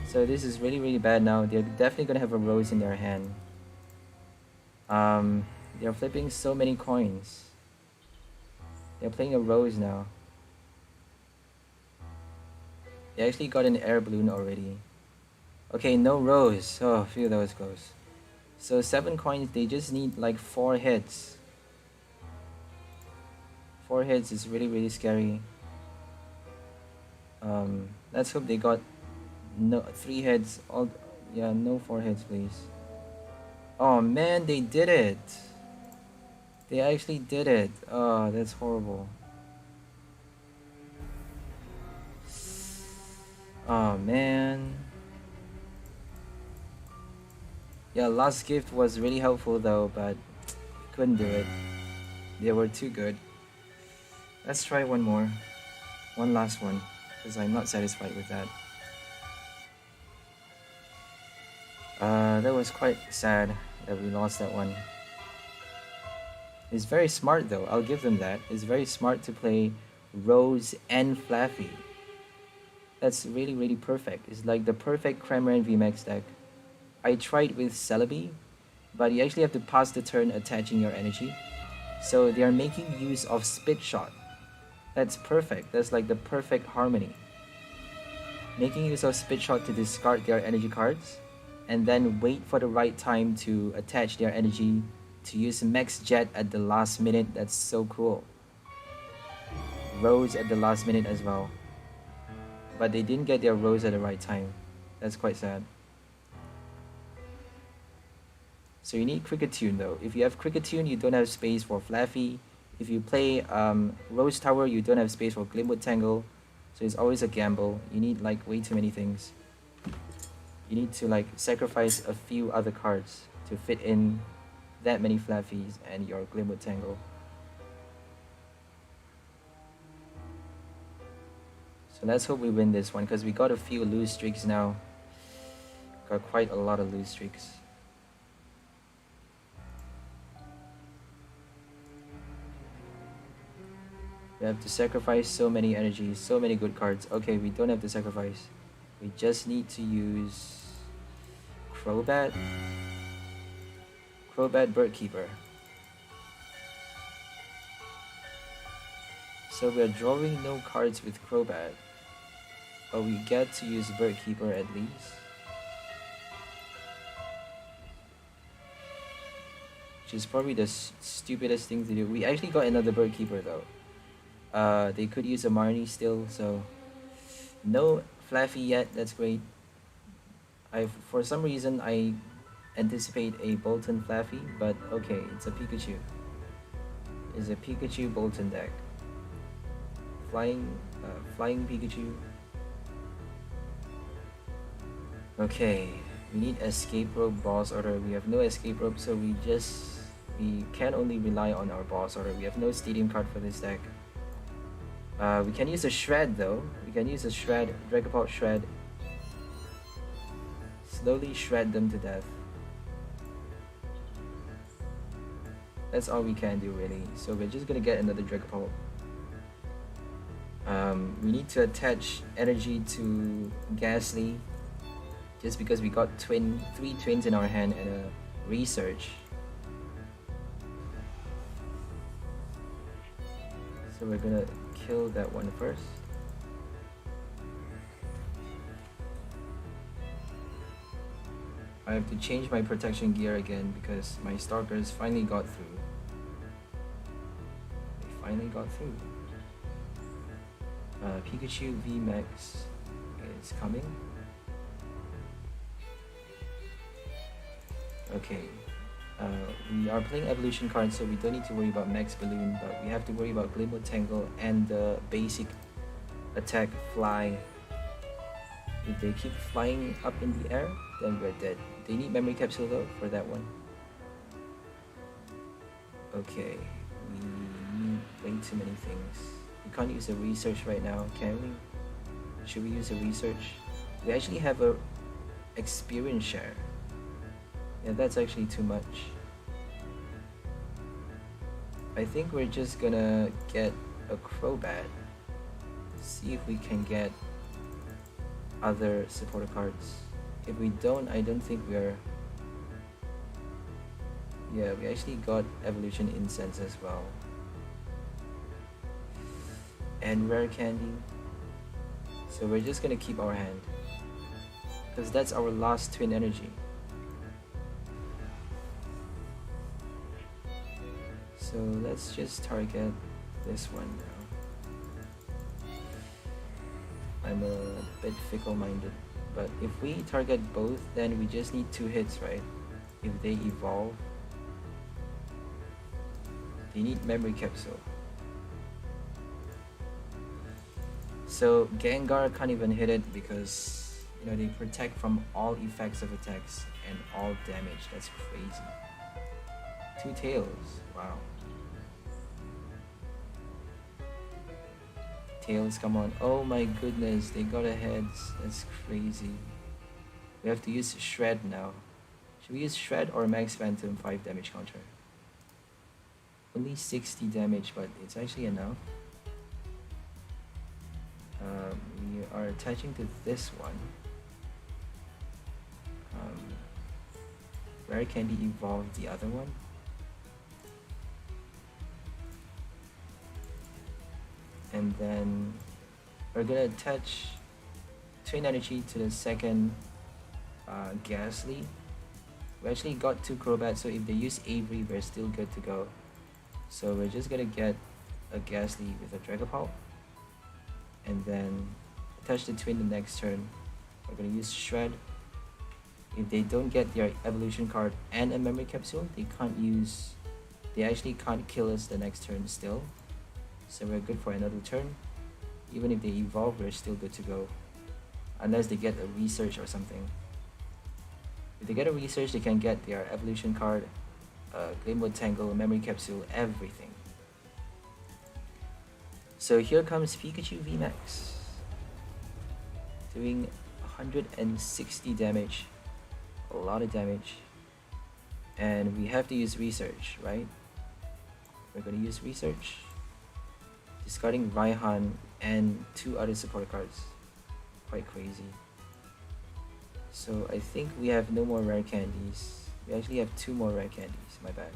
So this is really, really bad now. They're definitely gonna have a Rose in their hand. They're flipping so many coins. They're playing a Rose now. They actually got an air balloon already. Okay, no Rose. Oh, phew, that was close. So 7 coins, they just need like 4 hits. 4 hits is really, really scary. Let's hope they got no 3 hits. All, yeah, no 4 hits, please. Oh man, they did it. They actually did it. Oh, that's horrible. Oh man. Yeah, Last Gift was really helpful though, but couldn't do it. They were too good. Let's try one more. One last one, because I'm not satisfied with that. That was quite sad that we lost that one. It's very smart though, I'll give them that. It's very smart to play Rose and Flaffy. That's really, really perfect. It's like the perfect Cramorant VMAX deck. I tried with Celebi, but you actually have to pass the turn attaching your energy. So they are making use of Spit Shot. That's perfect. That's like the perfect harmony. Making use of Spit Shot to discard their energy cards, and then wait for the right time to attach their energy to use Max Jet at the last minute. That's so cool. Rose at the last minute as well. But they didn't get their Rose at the right time. That's quite sad. So you need Cricketune though. If you have Cricketune, you don't have space for Flaffy. If you play Rose Tower, you don't have space for Glimwood Tangle. So it's always a gamble. You need like way too many things. You need to like sacrifice a few other cards to fit in that many Flaffies and your Glimwood Tangle. So let's hope we win this one because we got a few lose streaks now. Got quite a lot of lose streaks. We have to sacrifice so many energies, so many good cards. Okay, we don't have to sacrifice. We just need to use Crobat. Crobat Birdkeeper. So we're drawing no cards with Crobat. But we get to use Birdkeeper at least. Which is probably the stupidest thing to do. We actually got another Birdkeeper though. They could use a Marnie still, so no Flaffy yet. That's great. For some reason I anticipate a Bolton Flaffy, but okay, it's a Pikachu. It's a Pikachu Bolton deck. Flying Pikachu. Okay, we need Escape Rope, Boss Order. We have no Escape Rope, so we can only rely on our Boss Order. We have no Stadium card for this deck. We can use a Shred though. We can use a Shred, Dragapult Shred. Slowly shred them to death. That's all we can do really. So we're just gonna get another Dragapult. We need to attach energy to Ghastly. Just because we got 3 twins in our hand and a Research. So we're gonna kill that one first. I have to change my protection gear again because my Stalkers finally got through. They finally got through. Pikachu VMAX is coming. Okay. We are playing evolution cards, so we don't need to worry about Max Balloon, but we have to worry about Glimwood Tangle and the basic attack Fly. If they keep flying up in the air, then we're dead. They need Memory Capsule though for that one. Okay, we need way too many things. We can't use a Research right now, can we? Should we use a Research? We actually have a Experience Share. Yeah, that's actually too much. I think we're just gonna get a Crobat. See if we can get other supporter cards. If we don't, I don't think we're... Yeah, we actually got Evolution Incense as well. And Rare Candy. So we're just gonna keep our hand. Because that's our last twin energy. So let's just target this one now. I'm a bit fickle-minded, but if we target both, then we just need 2 hits, right? If they evolve, they need Memory Capsule. So Gengar can't even hit it because, you know, they protect from all effects of attacks and all damage. That's crazy. 2 tails, wow. Tails, come on. Oh my goodness, they got a heads. That's crazy. We have to use Shred now. Should we use Shred or Max Phantom 5 damage counter? Only 60 damage, but it's actually enough. We are attaching to this one. Rare Candy evolve the other one. And then we're gonna attach Twin Energy to the second Ghastly. We actually got 2 Crobats, so if they use Avery, we're still good to go. So we're just gonna get a Ghastly with a Dragapult. and then attach the twin the next turn. We're gonna use Shred. If they don't get their evolution card and a memory capsule, they actually can't kill us the next turn still. So we're good for another turn. Even if they evolve, we're still good to go. Unless they get a research or something. If they get a research, they can get their evolution card, Gleamwood Tangle, memory capsule, everything. So here comes Pikachu VMAX. Doing 160 damage. A lot of damage. And we have to use research, right? We're gonna use research. Discarding Raihan and 2 other support cards. Quite crazy. So I think we have no more rare candies. We actually have 2 more rare candies, my bad.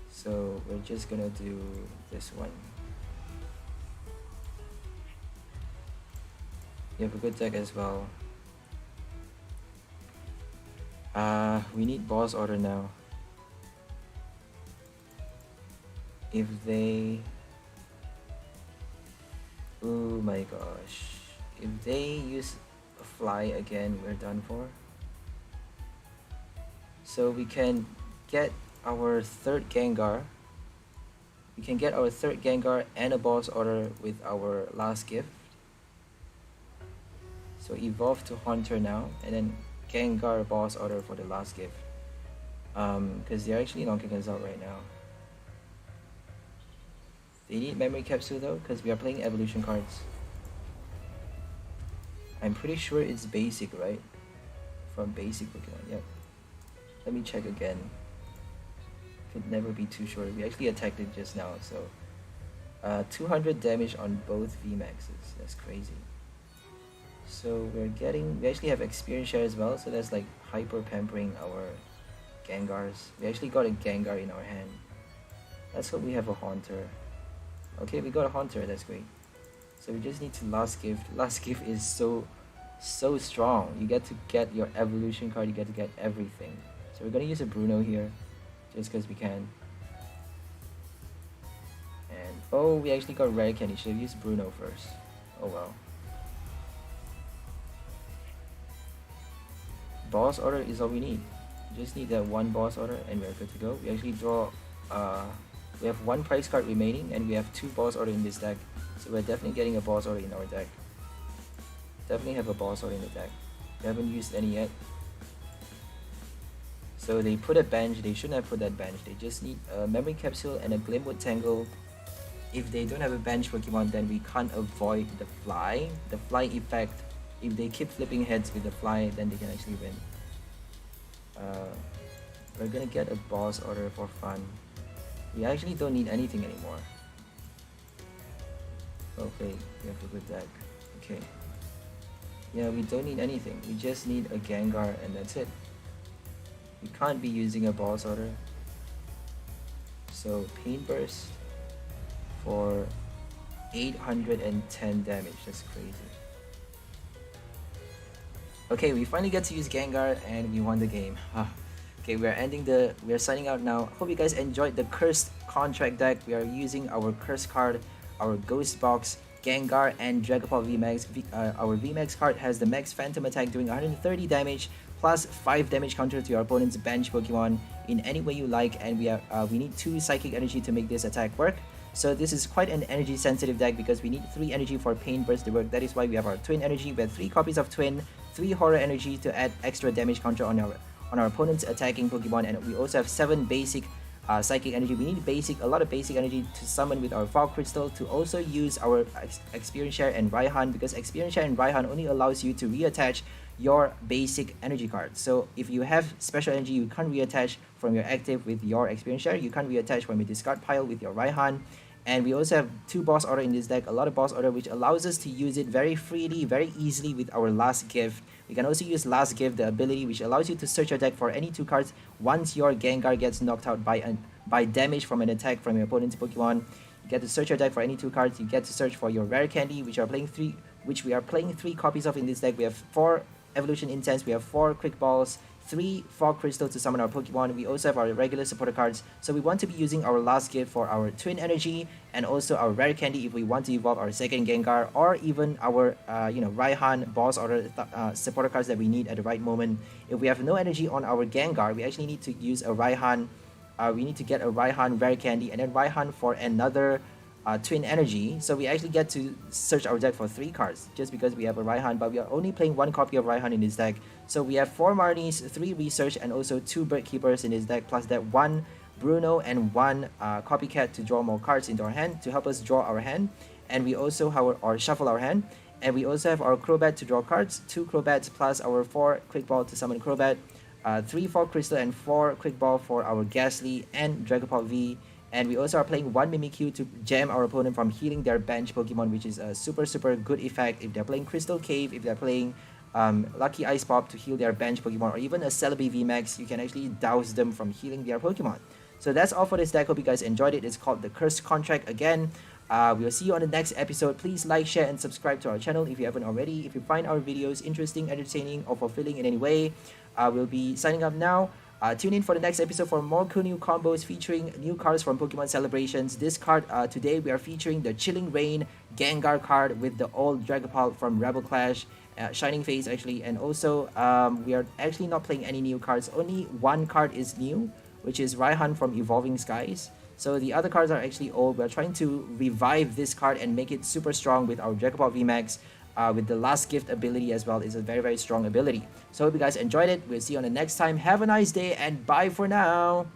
So we're just gonna do this one. You have a good deck as well. We need boss order now. If they... Oh my gosh. If they use a fly again, we're done for. So we can get our third Gengar. We can get our third Gengar and a boss order with our last gift. So evolve to Haunter now, and then Gengar boss order for the last gift. Because they're actually knocking us out right now. They need memory capsule though, because we are playing evolution cards. I'm pretty sure it's basic, right? From basic Pokemon, yep. Let me check again. Could never be too sure. We actually attacked it just now, so 200 damage on both VMAXs. That's crazy. So we actually have experience share as well, so that's like hyper pampering our Gengars. We actually got a Gengar in our hand. Let's hope we have a Haunter. Okay, we got a Haunter, that's great. So we just need to last gift. Last gift is so strong. You get to get your evolution card, you get to get everything. So we're gonna use a Bruno here, just because we can. And oh, we actually got rare candy. Should have used Bruno first. Oh well. Boss order is all we need. We just need that one boss order and we're good to go. We actually draw we have 1 prize card remaining and we have 2 boss order in this deck. So we're definitely getting a boss order in our deck. Definitely have a boss order in the deck. We haven't used any yet. So they put a bench. They shouldn't have put that bench. They just need a memory capsule and a Glimwood Tangle. If they don't have a bench Pokemon, then we can't avoid the fly. The fly effect. If they keep flipping heads with the fly, then they can actually win. We're gonna get a boss order for fun. We actually don't need anything anymore. Okay, we have a good deck. Okay. Yeah, we don't need anything. We just need a Gengar and that's it. We can't be using a boss order. So Pain Burst for 810 damage. That's crazy. Okay, we finally get to use Gengar and we won the game. Okay, we're signing out now. Hope you guys enjoyed the Cursed Contract deck. We are using our Curse card, our Ghost Box, Gengar, and Dragapult VMAX. Our VMAX card has the Max Phantom attack doing 130 damage plus 5 damage counter to your opponent's bench Pokemon in any way you like, and we need 2 Psychic Energy to make this attack work. So this is quite an energy sensitive deck because we need 3 energy for Pain Burst to work. That is why we have our Twin Energy. We have 3 copies of Twin, 3 Horror Energy to add extra damage counter on our opponent's attacking Pokemon, and we also have 7 basic Psychic Energy. We need a lot of basic energy to summon with our Fog Crystal, to also use our Experience Share and Raihan, because Experience Share and Raihan only allows you to reattach your basic energy cards. So if you have special energy, you can't reattach from your active with your Experience Share. You can't reattach from your discard pile with your Raihan. And we also have 2 boss order in this deck, a lot of boss order, which allows us to use it very freely, very easily with our last gift. We can also use last gift, the ability which allows you to search your deck for any 2 cards once your Gengar gets knocked out by damage from an attack from your opponent's Pokemon. You get to search your deck for any 2 cards. You get to search for your rare candy, which we are playing 3 copies of in this deck. We have 4 Evolution Incense, we have 4 Quick Balls, 3 fog crystal to summon our Pokemon. We also have our regular supporter cards, so we want to be using our last gift for our twin energy and also our rare candy if we want to evolve our second Gengar, or even our Raihan boss or supporter cards that we need at the right moment. If we have no energy on our Gengar, we actually need to use a Raihan. We need to get a Raihan rare candy and then Raihan for another twin energy. So we actually get to search our deck for 3 cards just because we have a Raihan, but we are only playing 1 copy of Raihan in this deck. So we have 4 Marnies, 3 Research, and also 2 Bird Keepers in this deck, plus that 1 Bruno and 1 Copycat to draw more cards into our hand to help us draw our hand. And we also have our shuffle our hand. And we also have our Crobat to draw cards, 2 Crobats plus our 4 Quick Ball to summon Crobat, 3 Fog Crystal and 4 Quick Ball for our Ghastly and Dragapult V. And we also are playing 1 Mimikyu to jam our opponent from healing their bench Pokemon, which is a super good effect if they're playing Crystal Cave, if they're playing Lucky Ice Pop to heal their bench Pokemon, or even a Celebi VMAX, you can actually douse them from healing their Pokemon. So that's all for this deck. Hope you guys enjoyed it. It's called the Cursed Contract again. We'll see you on the next episode. Please like, share, and subscribe to our channel if you haven't already. If you find our videos interesting, entertaining, or fulfilling in any way, we'll be signing up now. Tune in for the next episode for more cool new combos featuring new cards from Pokemon Celebrations. This card, today we are featuring the Chilling Rain Gengar card with the old Dragapult from Rebel Clash, Shining Face actually, and also we are actually not playing any new cards. Only 1 card is new, which is Raihan from Evolving Skies. So the other cards are actually old. We're trying to revive this card and make it super strong with our Dragapult VMAX. With the last gift ability as well. It's a very strong ability. So hope you guys enjoyed it. We'll see you on the next time. Have a nice day and bye for now.